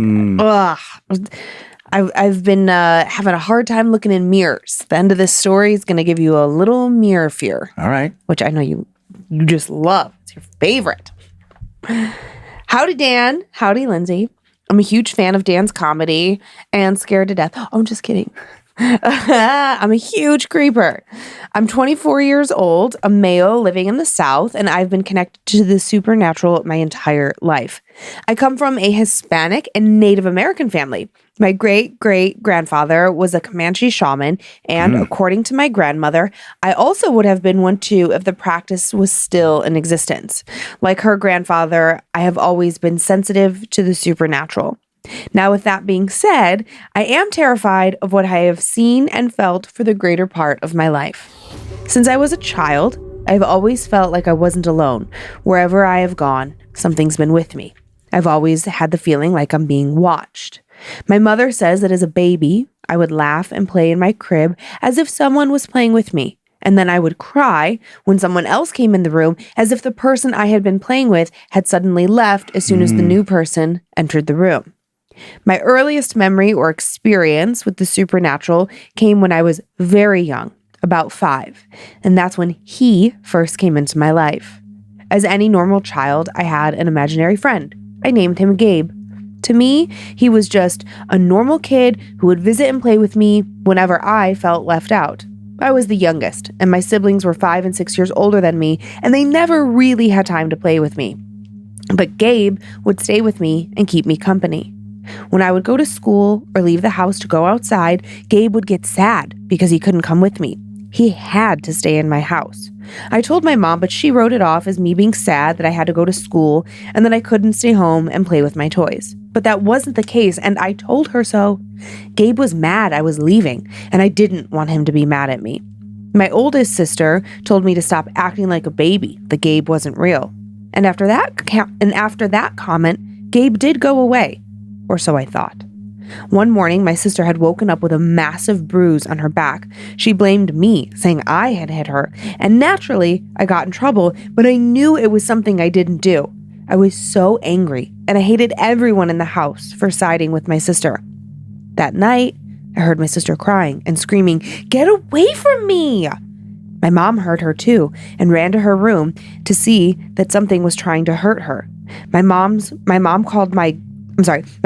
been having a hard time looking in mirrors. The end of this story is going to give you a little mirror fear. All right. Which I know you just love. It's your favorite. Howdy, Dan. Howdy, Lynze. I'm a huge fan of Dan's comedy and Scared to Death. Oh, I'm just kidding. I'm a huge creeper. I'm 24 years old, a male living in the South, and I've been connected to the supernatural my entire life. I come from a Hispanic and Native American family. My great-great-grandfather was a Comanche shaman, and according to my grandmother, I also would have been one too if the practice was still in existence. Like her grandfather, I have always been sensitive to the supernatural. Now, with that being said, I am terrified of what I have seen and felt for the greater part of my life. Since I was a child, I've always felt like I wasn't alone. Wherever I have gone, something's been with me. I've always had the feeling like I'm being watched. My mother says that as a baby, I would laugh and play in my crib as if someone was playing with me. And then I would cry when someone else came in the room as if the person I had been playing with had suddenly left as soon as the new person entered the room. My earliest memory or experience with the supernatural came when I was very young, about 5, and that's when he first came into my life. As any normal child, I had an imaginary friend. I named him Gabe. To me, he was just a normal kid who would visit and play with me whenever I felt left out. I was the youngest, and my siblings were 5 and 6 years older than me, and they never really had time to play with me. But Gabe would stay with me and keep me company. When I would go to school or leave the house to go outside, Gabe would get sad because he couldn't come with me. He had to stay in my house. I told my mom, but she wrote it off as me being sad that I had to go to school and that I couldn't stay home and play with my toys. But that wasn't the case, and I told her so. Gabe was mad I was leaving, and I didn't want him to be mad at me. My oldest sister told me to stop acting like a baby, that Gabe wasn't real. And after that comment, Gabe did go away. Or so I thought. One morning, my sister had woken up with a massive bruise on her back. She blamed me, saying I had hit her. And naturally, I got in trouble, but I knew it was something I didn't do. I was so angry, and I hated everyone in the house for siding with my sister. That night, I heard my sister crying and screaming, "Get away from me!" My mom heard her too and ran to her room to see that something was trying to hurt her. My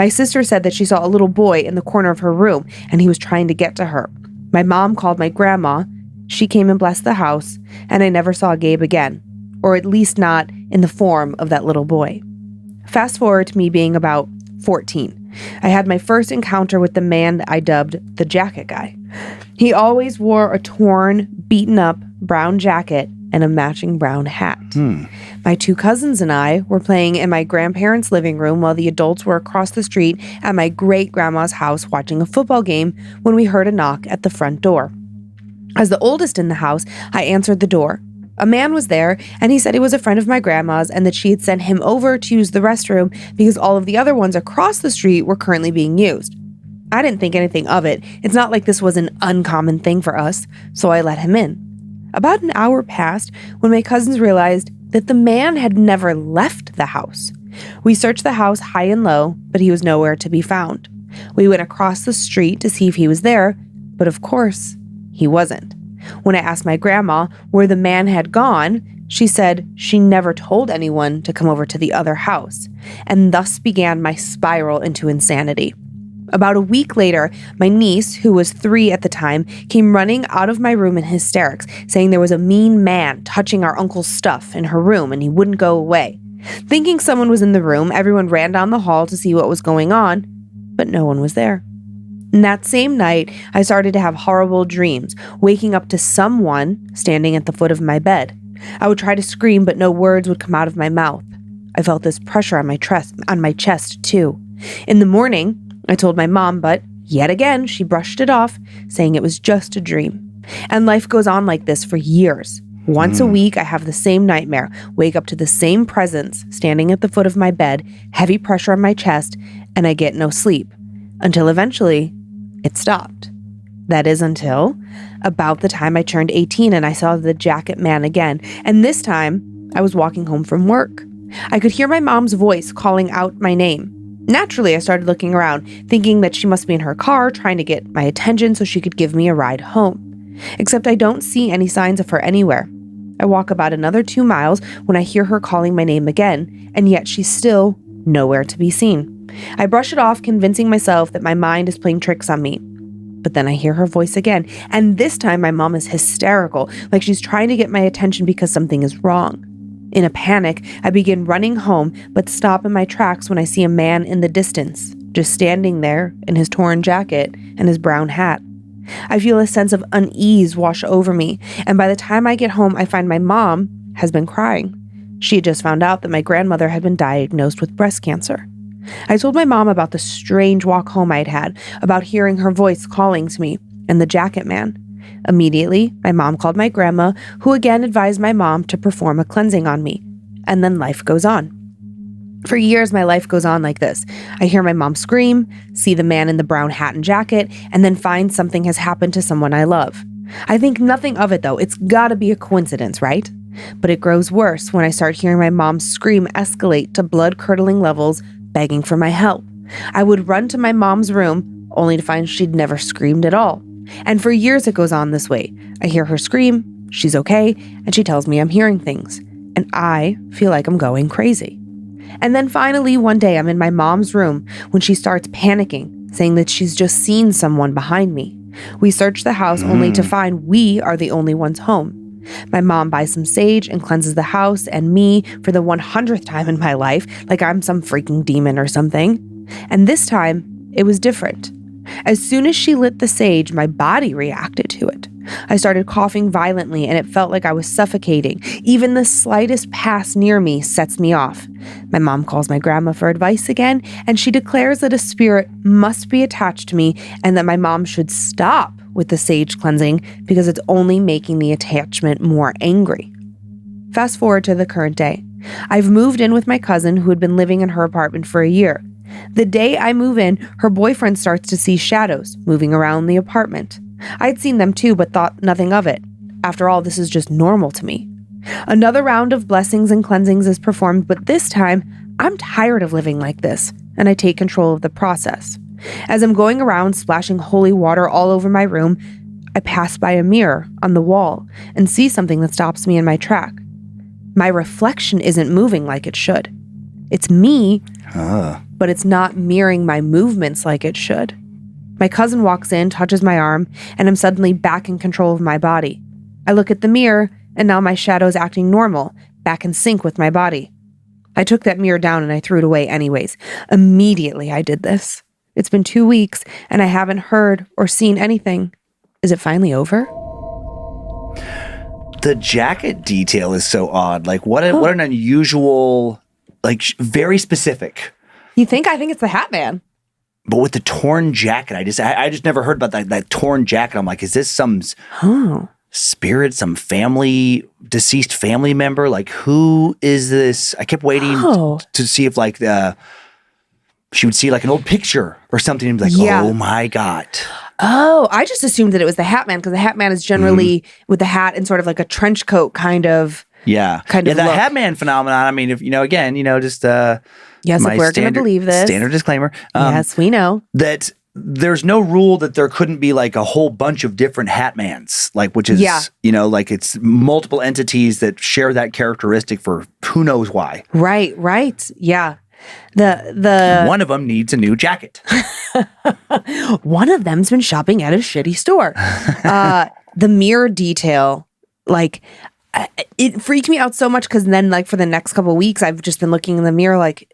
sister said that she saw a little boy in the corner of her room and he was trying to get to her. My mom called my grandma. She came and blessed the house, and I never saw Gabe again, or at least not in the form of that little boy. Fast forward to me being about 14. I had my first encounter with the man that I dubbed the jacket guy. He always wore a torn, beaten up brown jacket and a matching brown hat. My 2 cousins and I were playing in my grandparents' living room while the adults were across the street at my great-grandma's house watching a football game when we heard a knock at the front door. As the oldest in the house, I answered the door. A man was there, and he said he was a friend of my grandma's and that she had sent him over to use the restroom because all of the other ones across the street were currently being used. I didn't think anything of it. It's not like this was an uncommon thing for us, so I let him in. About an hour passed when my cousins realized that the man had never left the house. We searched the house high and low, but he was nowhere to be found. We went across the street to see if he was there, but of course, he wasn't. When I asked my grandma where the man had gone, she said she never told anyone to come over to the other house, and thus began my spiral into insanity. About a week later, my niece, who was 3 at the time, came running out of my room in hysterics, saying there was a mean man touching our uncle's stuff in her room and he wouldn't go away. Thinking someone was in the room, everyone ran down the hall to see what was going on, but no one was there. And that same night, I started to have horrible dreams, waking up to someone standing at the foot of my bed. I would try to scream, but no words would come out of my mouth. I felt this pressure on my chest too. In the morning, I told my mom, but yet again, she brushed it off, saying it was just a dream. And life goes on like this for years. Once a week, I have the same nightmare, wake up to the same presence standing at the foot of my bed, heavy pressure on my chest, and I get no sleep. Until eventually, it stopped. That is until about the time I turned 18 and I saw the jacket man again. And this time, I was walking home from work. I could hear my mom's voice calling out my name. Naturally, I started looking around, thinking that she must be in her car trying to get my attention so she could give me a ride home. Except I don't see any signs of her anywhere. I walk about another 2 miles when I hear her calling my name again, and yet she's still nowhere to be seen. I brush it off, convincing myself that my mind is playing tricks on me. But then I hear her voice again, and this time my mom is hysterical, like she's trying to get my attention because something is wrong. In a panic, I begin running home, but stop in my tracks when I see a man in the distance, just standing there in his torn jacket and his brown hat. I feel a sense of unease wash over me, and by the time I get home, I find my mom has been crying. She had just found out that my grandmother had been diagnosed with breast cancer. I told my mom about the strange walk home I'd had, about hearing her voice calling to me, and the jacket man. Immediately, my mom called my grandma, who again advised my mom to perform a cleansing on me. And then life goes on. For years, my life goes on like this. I hear my mom scream, see the man in the brown hat and jacket, and then find something has happened to someone I love. I think nothing of it, though. It's gotta be a coincidence, right? But it grows worse when I start hearing my mom's scream escalate to blood-curdling levels, begging for my help. I would run to my mom's room, only to find she'd never screamed at all. And for years it goes on this way. I hear her scream, she's okay, and she tells me I'm hearing things. And I feel like I'm going crazy. And then finally one day I'm in my mom's room when she starts panicking, saying that she's just seen someone behind me. We search the house only to find we are the only ones home. My mom buys some sage and cleanses the house and me for the 100th time in my life, like I'm some freaking demon or something. And this time, it was different. As soon as she lit the sage, my body reacted to it. I started coughing violently and it felt like I was suffocating. Even the slightest pass near me sets me off. My mom calls my grandma for advice again, and she declares that a spirit must be attached to me and that my mom should stop with the sage cleansing because it's only making the attachment more angry. Fast forward to the current day. I've moved in with my cousin who had been living in her apartment for a year. The day I move in, her boyfriend starts to see shadows moving around the apartment. I'd seen them too, but thought nothing of it. After all, this is just normal to me. Another round of blessings and cleansings is performed, but this time, I'm tired of living like this, and I take control of the process. As I'm going around splashing holy water all over my room, I pass by a mirror on the wall and see something that stops me in my track. My reflection isn't moving like it should. It's me, but it's not mirroring my movements like it should. My cousin walks in, touches my arm, and I'm suddenly back in control of my body. I look at the mirror, and now my shadow's acting normal, back in sync with my body. I took that mirror down and I threw it away anyways. Immediately I did this. It's been 2 weeks and I haven't heard or seen anything. Is it finally over? The jacket detail is so odd. Like what an unusual, like very specific. You think? I think it's the Hat Man. But with the torn jacket, I just never heard about that torn jacket. I'm like, is this some spirit, some deceased family member? Like, who is this? I kept waiting to see if like she would see like an old picture or something and be like, oh my God. Oh, I just assumed that it was the Hat Man because the Hat Man is generally with the hat and sort of like a trench coat kind of. Yeah. Kind of the look. Hat Man phenomenon. I mean, if just yes, if we're going to believe this. Standard disclaimer. Yes, we know. That there's no rule that there couldn't be like a whole bunch of different Hatmans, like which is, like it's multiple entities that share that characteristic for who knows why. Right. Yeah. The one of them needs a new jacket. One of them's been shopping at a shitty store. The mirror detail, like, it freaked me out so much because then, like, for the next couple of weeks, I've just been looking in the mirror, like,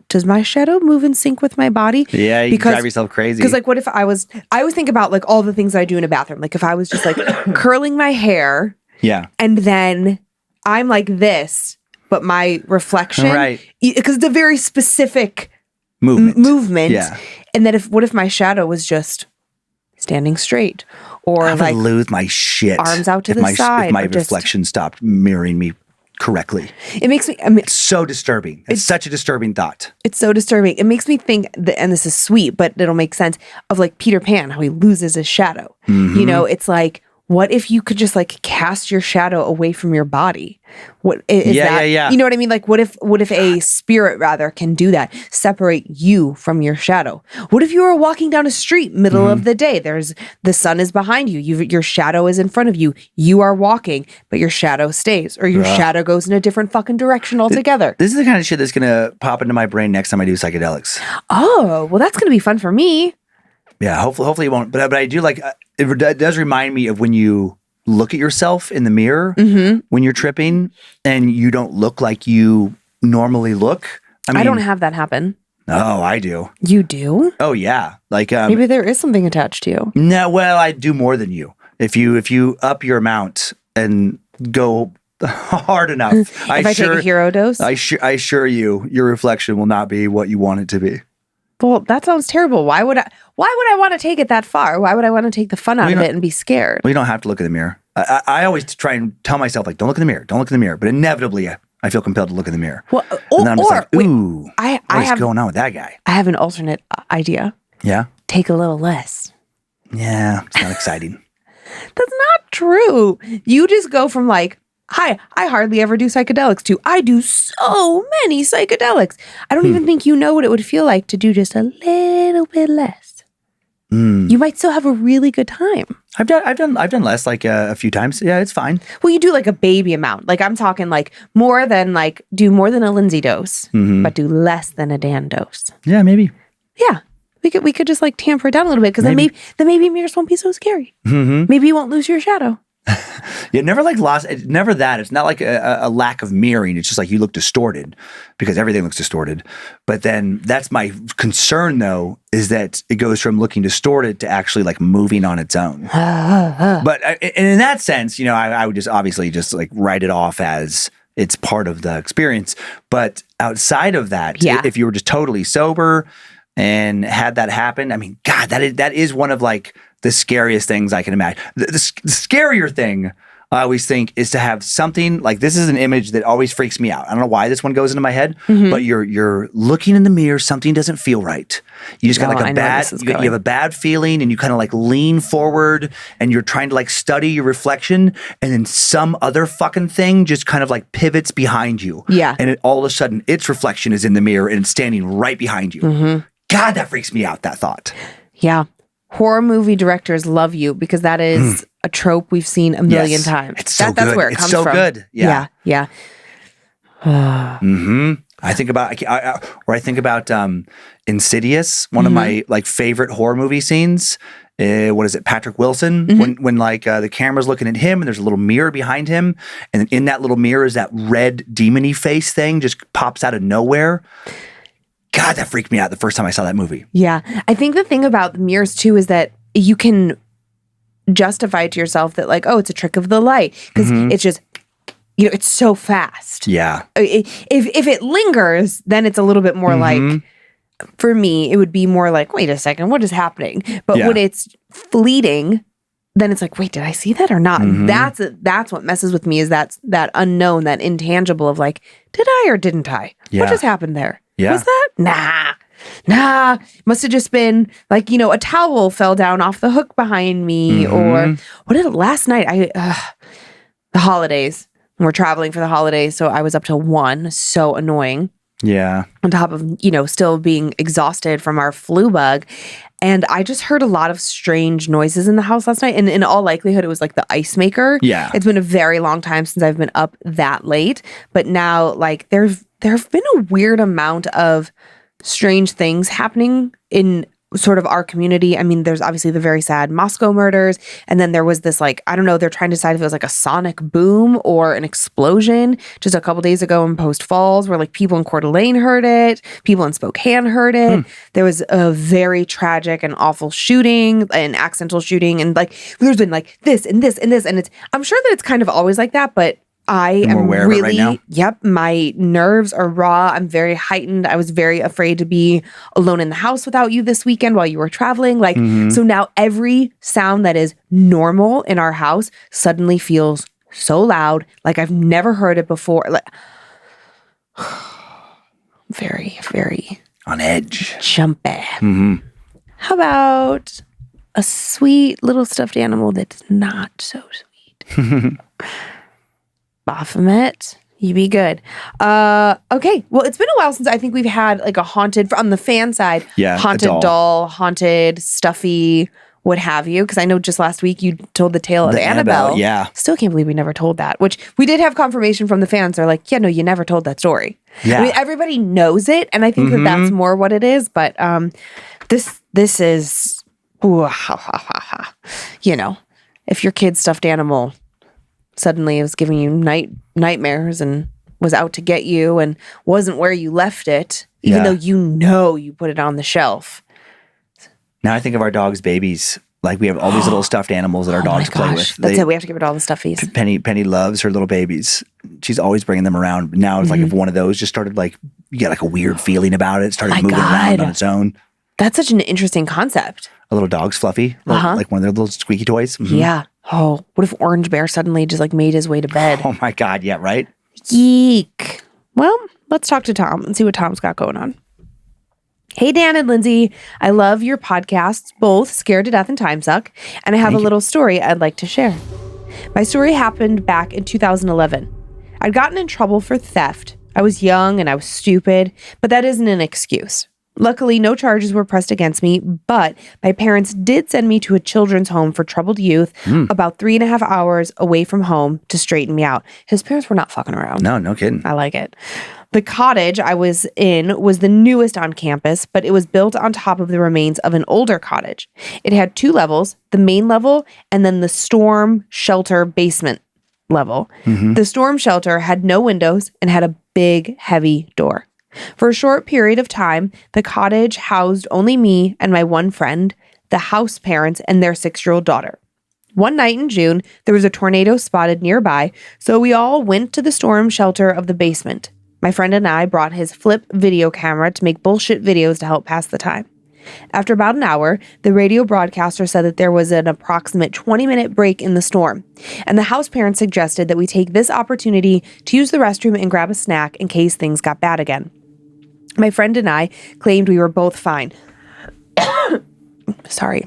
does my shadow move in sync with my body? Yeah, you drive yourself crazy. Because, like, what if I always think about, like, all the things I do in a bathroom. Like, if I was just, like, curling my hair. Yeah. And then I'm like this, but my reflection. Right. Because it's a very specific movement. Yeah. And then what if my shadow was just standing straight? Or I would like lose my shit. Arms out to the side. If my reflection stopped mirroring me correctly. It makes me... it's so disturbing. It's such a disturbing thought. It's so disturbing. It makes me think, and this is sweet, but it'll make sense, of like Peter Pan, how he loses his shadow. Mm-hmm. You know, it's like, what if you could just like cast your shadow away from your body? What is that? Yeah. You know what I mean? Like, what if a spirit rather can do that? Separate you from your shadow. What if you were walking down a street middle of the day? The sun is behind you. Your shadow is in front of you. You are walking, but your shadow stays, or your shadow goes in a different fucking direction altogether. This is the kind of shit that's gonna pop into my brain next time I do psychedelics. Oh, well, that's gonna be fun for me. Yeah, hopefully it won't. But I do like it does remind me of when you look at yourself in the mirror when you're tripping and you don't look like you normally look. I don't have that happen. Oh, I do. You do? Oh yeah. Like maybe there is something attached to you. No, well, I do more than you. If you up your amount and go hard enough, if I take a hero dose, I assure you, your reflection will not be what you want it to be. Well, that sounds terrible. Why would I want to take it that far? Why would I want to take the fun out of it and be scared? Well, you don't have to look in the mirror. I always try and tell myself, like, don't look in the mirror. Don't look in the mirror. But inevitably, I feel compelled to look in the mirror. Well, and then I'm just like, ooh, what's going on with that guy? I have an alternate idea. Yeah? Take a little less. Yeah, it's not exciting. That's not true. You just go from like, hi, I hardly ever do psychedelics to I do so many psychedelics. I don't even think you know what it would feel like to do just a little bit less. You might still have a really good time. I've done less like a few times. Yeah, it's fine. Well, you do like a baby amount. Like I'm talking like do more than a Lynze dose, but do less than a Dan dose. Yeah, maybe. Yeah. We could just like tamper it down a little bit because then maybe mirrors won't be so scary. Mm-hmm. Maybe you won't lose your shadow. Yeah, never that. It's not like a lack of mirroring. It's just like you look distorted because everything looks distorted. But then that's my concern, though, is that it goes from looking distorted to actually like moving on its own. But in that sense, I would just obviously just like write it off as it's part of the experience. But outside of that, if you were just totally sober and had that happen, I mean, God, that is one of like the scariest things I can imagine. The scarier thing I always think is to have something like this is an image that always freaks me out. I don't know why this one goes into my head, but you're looking in the mirror, something doesn't feel right. You just got like you have a bad feeling and you kind of like lean forward and you're trying to like study your reflection and then some other fucking thing just kind of like pivots behind you. Yeah. And all of a sudden its reflection is in the mirror and it's standing right behind you. God, that freaks me out, that thought. Yeah. Horror movie directors love you because that is a trope we've seen a million times. It's so good. That's where it comes from. It's so good. Yeah. I think about Insidious, one of my like favorite horror movie scenes what is it, Patrick Wilson, when like the camera's looking at him and there's a little mirror behind him, and in that little mirror is that red demon-y face thing just pops out of nowhere. God, that freaked me out the first time I saw that movie. Yeah. I think the thing about the mirrors too is that you can justify to yourself that like, oh, it's a trick of the light because it's just, it's so fast. Yeah. If it lingers, then it's a little bit more like, for me, it would be more like, wait a second, what is happening? But when it's fleeting, then it's like, wait, did I see that or not? That's what messes with me is that unknown, that intangible of like, did I or didn't I? Yeah. What just happened there? Yeah. Was that? Nah. Must have just been like, a towel fell down off the hook behind me or what did last night? The holidays. We're traveling for the holidays. So I was up till 1. So annoying. Yeah. On top of, still being exhausted from our flu bug. And I just heard a lot of strange noises in the house last night. And in all likelihood, it was like the ice maker. Yeah. It's been a very long time since I've been up that late. But now, like, there have been a weird amount of strange things happening in sort of our community. I mean, there's obviously the very sad Moscow murders. And then there was this, like, I don't know, they're trying to decide if it was like a sonic boom or an explosion just a couple days ago in Post Falls where like people in Coeur d'Alene heard it. People in Spokane heard it. There was a very tragic and awful shooting, an accidental shooting. And like, there's been like this and this and this. And I'm sure that it's kind of always like that, but I am really, my nerves are raw. I'm very heightened. I was very afraid to be alone in the house without you this weekend while you were traveling. Like, so now every sound that is normal in our house suddenly feels so loud. Like I've never heard it before. Like, very, very on edge. Jumpy. How about a sweet little stuffed animal that's not so sweet? Baphomet, you be good. Okay, well, it's been a while since I think we've had like a haunted, on the fan side, haunted doll, haunted, stuffy, what have you. Because I know just last week you told the tale of Annabelle. Yeah. Still can't believe we never told that, which we did have confirmation from the fans. They're like, yeah, no, you never told that story. Yeah. I mean, everybody knows it, and I think that that's more what it is. But this is, if your kid's stuffed animal suddenly it was giving you nightmares and was out to get you and wasn't where you left it, even though you put it on the shelf. Now I think of our dog's babies. Like we have all these little stuffed animals that our dogs play with. That's it. We have to give it all the stuffies. Penny loves her little babies. She's always bringing them around. But now it's like if one of those just started like, you get like a weird feeling about it. It started moving around on its own. That's such an interesting concept. A little dog's fluffy, like one of their little squeaky toys. Yeah. Oh, what if Orange Bear suddenly just like made his way to bed? Oh my God, yeah, right? Yeek. Well, let's talk to Tom and see what Tom's got going on. Hey, Dan and Lynze. I love your podcasts, both Scared to Death and Time Suck, and I have a little story I'd like to share. My story happened back in 2011. I'd gotten in trouble for theft. I was young and I was stupid, but that isn't an excuse. Luckily, no charges were pressed against me, but my parents did send me to a children's home for troubled youth about 3.5 hours away from home to straighten me out. His parents were not fucking around. No kidding. I like it. The cottage I was in was the newest on campus, but it was built on top of the remains of an older cottage. It had 2 levels, the main level and then the storm shelter basement level. The storm shelter had no windows and had a big, heavy door. For a short period of time, the cottage housed only me and my one friend, the house parents, and their 6-year-old daughter. One night in June, there was a tornado spotted nearby, so we all went to the storm shelter of the basement. My friend and I brought his flip video camera to make bullshit videos to help pass the time. After about an hour, the radio broadcaster said that there was an approximate 20-minute break in the storm, and the house parents suggested that we take this opportunity to use the restroom and grab a snack in case things got bad again. My friend and I claimed we were both fine. Sorry.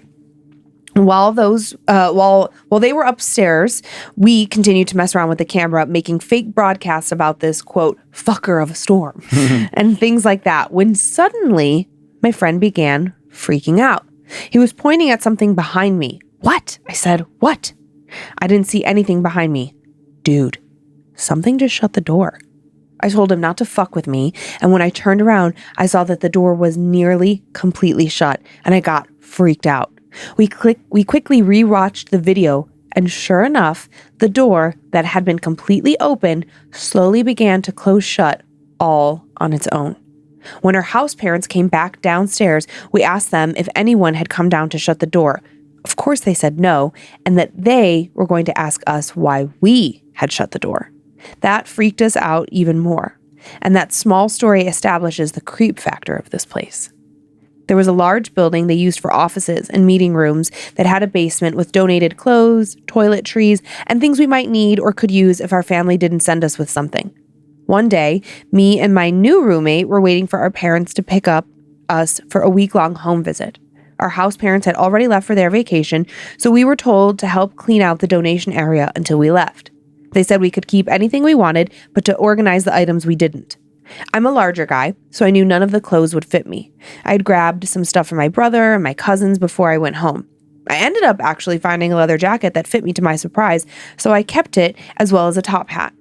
While they were upstairs, we continued to mess around with the camera, making fake broadcasts about this, quote, fucker of a storm, and things like that, when suddenly my friend began freaking out. He was pointing at something behind me. What? I said, what? I didn't see anything behind me. Dude, something just shut the door. I told him not to fuck with me, and when I turned around, I saw that the door was nearly completely shut, and I got freaked out. We quickly rewatched the video, and sure enough, the door that had been completely open slowly began to close shut all on its own. When our house parents came back downstairs, we asked them if anyone had come down to shut the door. Of course, they said no, and that they were going to ask us why we had shut the door. That freaked us out even more, and that small story establishes the creep factor of this place. There was a large building they used for offices and meeting rooms that had a basement with donated clothes, toiletries, and things we might need or could use if our family didn't send us with something. One day, me and my new roommate were waiting for our parents to pick up us for a week-long home visit. Our house parents had already left for their vacation, so we were told to help clean out the donation area until we left. They said we could keep anything we wanted, but to organize the items we didn't. I'm a larger guy, so I knew none of the clothes would fit me. I had grabbed some stuff for my brother and my cousins before I went home. I ended up actually finding a leather jacket that fit me to my surprise, so I kept it as well as a top hat.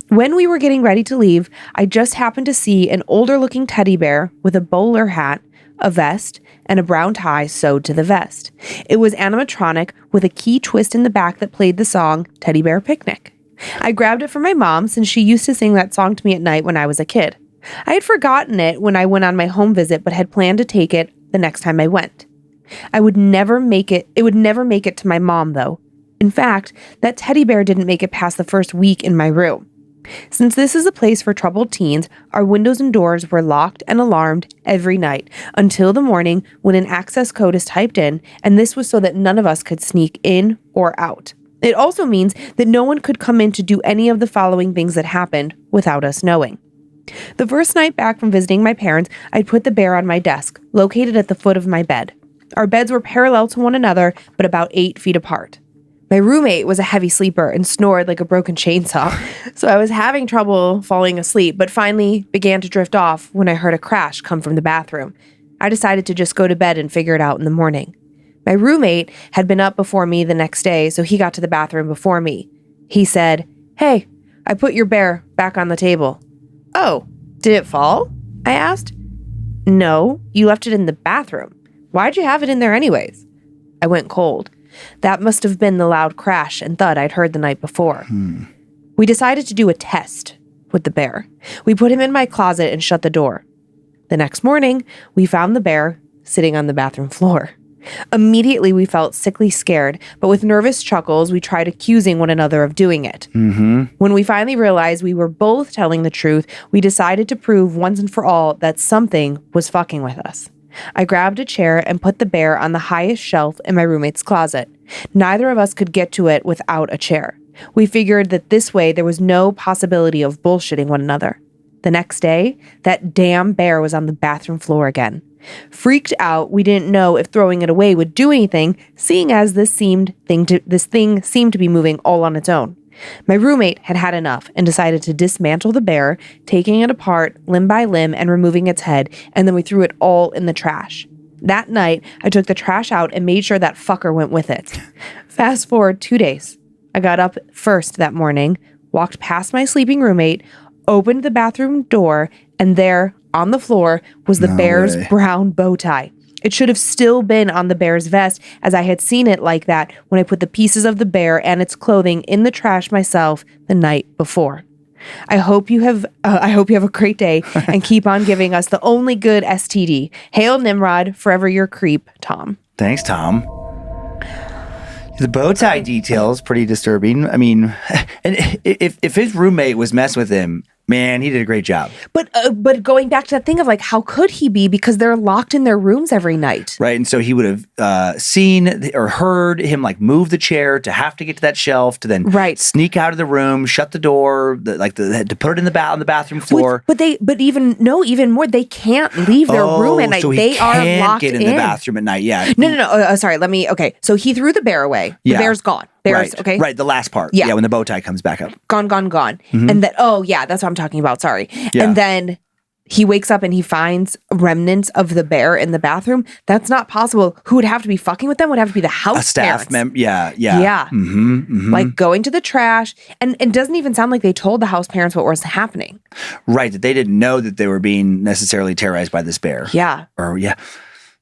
When we were getting ready to leave, I just happened to see an older-looking teddy bear with a bowler hat, a vest, and a brown tie sewed to the vest. It was animatronic with a key twist in the back that played the song Teddy Bear Picnic. I grabbed it from my mom since she used to sing that song to me at night when I was a kid. I had forgotten it when I went on my home visit, but had planned to take it the next time I went. It would never make it to my mom, though. In fact, that teddy bear didn't make it past the first week in my room. Since this is a place for troubled teens, our windows and doors were locked and alarmed every night until the morning when an access code is typed in, and this was so that none of us could sneak in or out. It also means that no one could come in to do any of the following things that happened without us knowing. The first night back from visiting my parents, I'd put the bear on my desk, located at the foot of my bed. Our beds were parallel to one another, but about 8 feet apart. My roommate was a heavy sleeper and snored like a broken chainsaw, so I was having trouble falling asleep, but finally began to drift off when I heard a crash come from the bathroom. I decided to just go to bed and figure it out in the morning. My roommate had been up before me the next day, so he got to the bathroom before me. He said, "Hey, I put your bear back on the table." "Oh, did it fall?" I asked. "No, you left it in the bathroom. Why'd you have it in there anyways?" I went cold. That must have been the loud crash and thud I'd heard the night before. We decided to do a test with the bear. We put him in my closet and shut the door. The next morning, we found the bear sitting on the bathroom floor. Immediately, we felt sickly scared, but with nervous chuckles, we tried accusing one another of doing it. When we finally realized we were both telling the truth, we decided to prove once and for all that something was fucking with us. I grabbed a chair and put the bear on the highest shelf in my roommate's closet. Neither of us could get to it without a chair. We figured that this way there was no possibility of bullshitting one another. The next day, that damn bear was on the bathroom floor again. Freaked out, we didn't know if throwing it away would do anything, seeing as this thing seemed to be moving all on its own. My roommate had had enough and decided to dismantle the bear, taking it apart limb by limb and removing its head, and then we threw it all in the trash. That night, I took the trash out and made sure that fucker went with it. Fast forward 2 days. I got up first that morning, walked past my sleeping roommate, opened the bathroom door, and there, on the floor, was the bear's brown bow tie. It should have still been on the bear's vest, as I had seen it like that when I put the pieces of the bear and its clothing in the trash myself the night before. I hope you have a great day and keep on giving us the only good STD. Hail Nimrod, forever your creep, Tom. Thanks, Tom. The bow tie detail is pretty disturbing. I mean, and if his roommate was messing with him, man, he did a great job. But going back to that thing of like, how could he be? Because they're locked in their rooms every night. Right. And so he would have seen or heard him like move the chair to have to get to that shelf to then sneak out of the room, shut the door, to put it in on the bathroom floor. Even more, they can't leave their room at night. So they are locked in the bathroom at night. Yeah. No. Sorry. Okay. So he threw the bear away. The bear's gone. Okay. Right. The last part. Yeah. When the bow tie comes back up. Gone. Mm-hmm. And that's what I'm talking about. Sorry. Yeah. And then he wakes up and he finds remnants of the bear in the bathroom. That's not possible. Who would have to be fucking with them would have to be the house staff member. Yeah. Mm-hmm. Like going to the trash. And it doesn't even sound like they told the house parents what was happening. Right. That they didn't know that they were being necessarily terrorized by this bear. Yeah.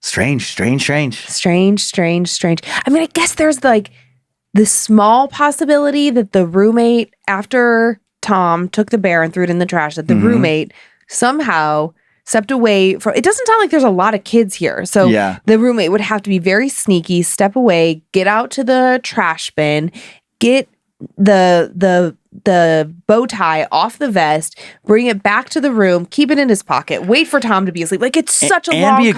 Strange. I mean, I guess there's like the small possibility that the roommate, after Tom took the bear and threw it in the trash, that the roommate somehow stepped away from. It doesn't sound like there's a lot of kids here. So the roommate would have to be very sneaky, step away, get out to the trash bin, get the bow tie off the vest, bring it back to the room, keep it in his pocket, wait for Tom to be asleep. Like, it's such a long and be a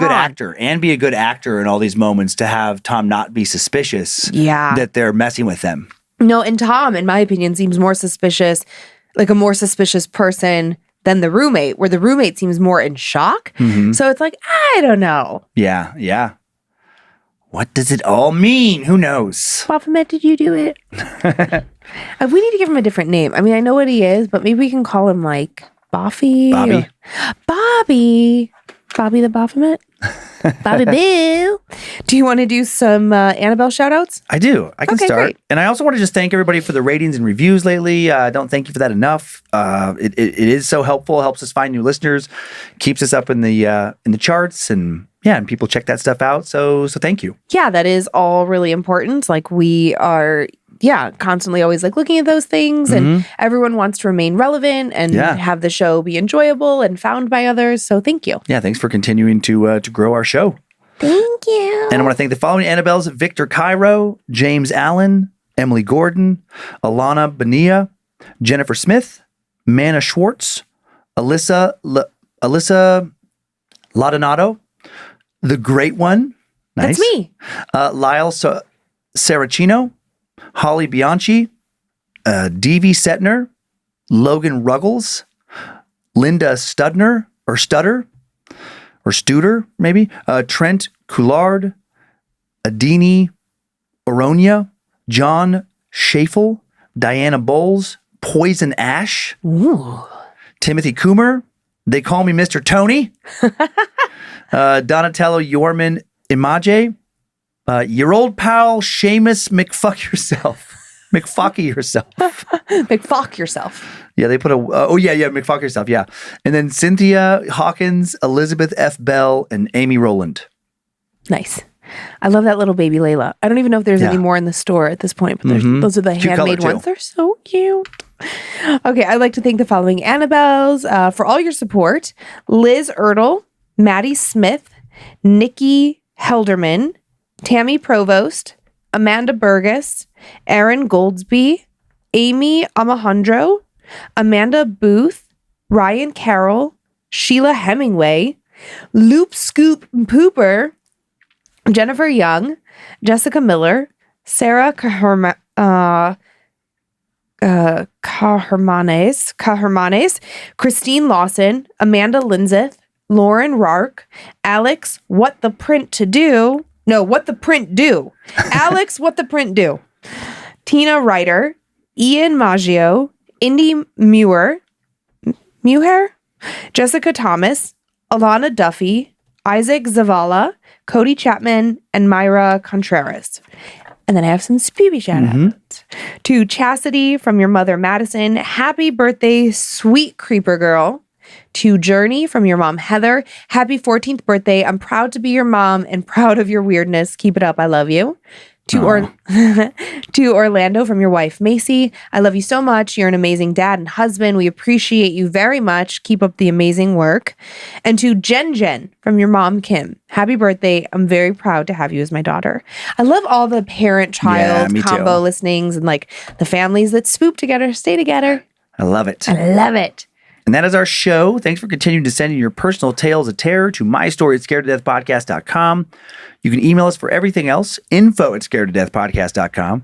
good actor in all these moments to have Tom not be suspicious that they're messing with them. No, and Tom, in my opinion, seems more suspicious, like a more suspicious person than the roommate, where the roommate seems more in shock. So it's like, I don't know. Yeah. What does it all mean? Who knows? Baphomet, did you do it? We need to give him a different name. I mean, I know what he is, but maybe we can call him like Bobby the Baphomet. Bobby Boo. Do you want to do some Annabelle shout outs? I do. I can start. Great. And I also want to just thank everybody for the ratings and reviews lately. I don't thank you for that enough. It is so helpful. It helps us find new listeners, keeps us up in the charts, and and people check that stuff out. So thank you. Yeah, that is all really important. Like, we are constantly always like looking at those things, and everyone wants to remain relevant and have the show be enjoyable and found by others. So thank you. Yeah, thanks for continuing to grow our show. Thank you. And I want to thank the following Annabelles: Victor Cairo, James Allen, Emily Gordon, Alana Bonilla, Jennifer Smith, Manna Schwartz, Alyssa Ladonato, The Great One. Nice. That's me. Lyle Saracino, Holly Bianchi, D.V. Setner, Logan Ruggles, Linda Studer, maybe, Trent Coulard, Adini Oronia, John Schafel, Diana Bowles, Poison Ash, Timothy Coomer, They Call Me Mr. Tony, Donatello Yorman Imaje, your old pal Seamus McFuck Yourself. McFuck yourself. Yeah, they put McFuck Yourself, yeah. And then Cynthia Hawkins, Elizabeth F. Bell, and Amy Rowland. Nice. I love that little baby Layla. I don't even know if there's any more in the store at this point, but those are the handmade ones. They're so cute. Okay, I'd like to thank the following Annabelles for all your support. Liz Ertl, Maddie Smith, Nikki Helderman, Tammy Provost, Amanda Burgess, Aaron Goldsby, Amy Amajandro, Amanda Booth, Ryan Carroll, Sheila Hemingway, Loop Scoop Pooper, Jennifer Young, Jessica Miller, Sarah Cahermanes, Christine Lawson, Amanda Lynze, Lauren Rark, Alex What the Print Do, Alex What the Print Do, Tina Ryder, Ian Maggio, Indy Muir, Jessica Thomas, Alana Duffy, Isaac Zavala, Cody Chapman, and Myra Contreras. And then I have some spoopy shout-outs. To Chastity from your mother, Madison. Happy birthday, sweet creeper girl. To Journey from your mom, Heather. Happy 14th birthday. I'm proud to be your mom and proud of your weirdness. Keep it up. I love you. To Orlando from your wife, Macy. I love you so much. You're an amazing dad and husband. We appreciate you very much. Keep up the amazing work. And to Jen from your mom, Kim. Happy birthday. I'm very proud to have you as my daughter. I love all the parent-child combo listenings and like the families that spoop together, stay together. I love it. And that is our show. Thanks for continuing to send in your personal tales of terror to mystoryatscaredtodeathpodcast.com. You can email us for everything else, info@scaredtodeathpodcast.com.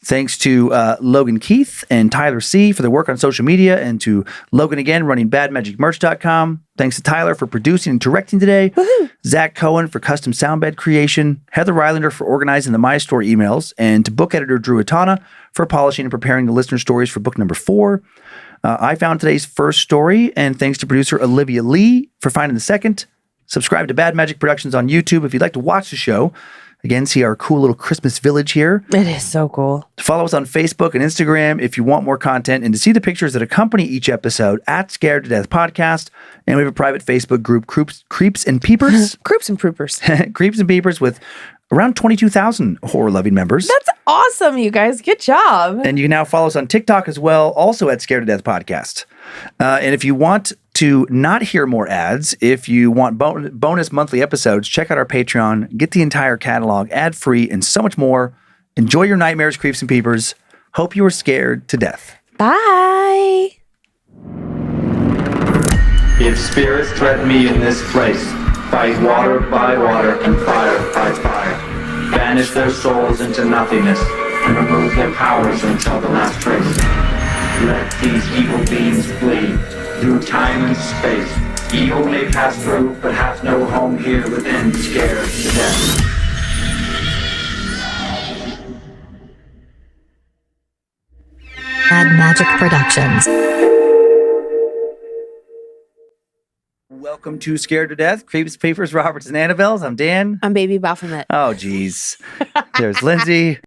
Thanks to Logan Keith and Tyler C. for their work on social media, and to Logan again running badmagicmerch.com. Thanks to Tyler for producing and directing today. Woohoo! Zach Cohen for custom soundbed creation. Heather Rylander for organizing the My Story emails. And to book editor Drew Atana for polishing and preparing the listener stories for book number 4. I found today's first story, and thanks to producer Olivia Lee for finding the second. Subscribe to Bad Magic Productions on YouTube if you'd like to watch the show. Again, see our cool little Christmas village here. It is so cool. Follow us on Facebook and Instagram if you want more content and to see the pictures that accompany each episode at Scared to Death Podcast. And we have a private Facebook group, Creeps and Peepers. Creeps and Proopers. Creeps and Peepers with around 22,000 horror-loving members. That's awesome, you guys. Good job. And you can now follow us on TikTok as well, also at Scared to Death Podcast. And if you want to not hear more ads, if you want bonus monthly episodes, check out our Patreon, get the entire catalog ad-free, and so much more. Enjoy your nightmares, Creeps and Peepers. Hope you were scared to death. Bye. If spirits threaten me in this place, fight water by water and fire by fire. Banish their souls into nothingness and remove their powers until the last trace. Let these evil beings flee through time and space. Evil may pass through, but hath no home here within, scared to death. Bad Magic Productions. Welcome to Scared to Death, Creeps, Papers, Roberts, and Annabelles. I'm Dan. I'm Baby Baphomet. Oh, geez. There's Lynze.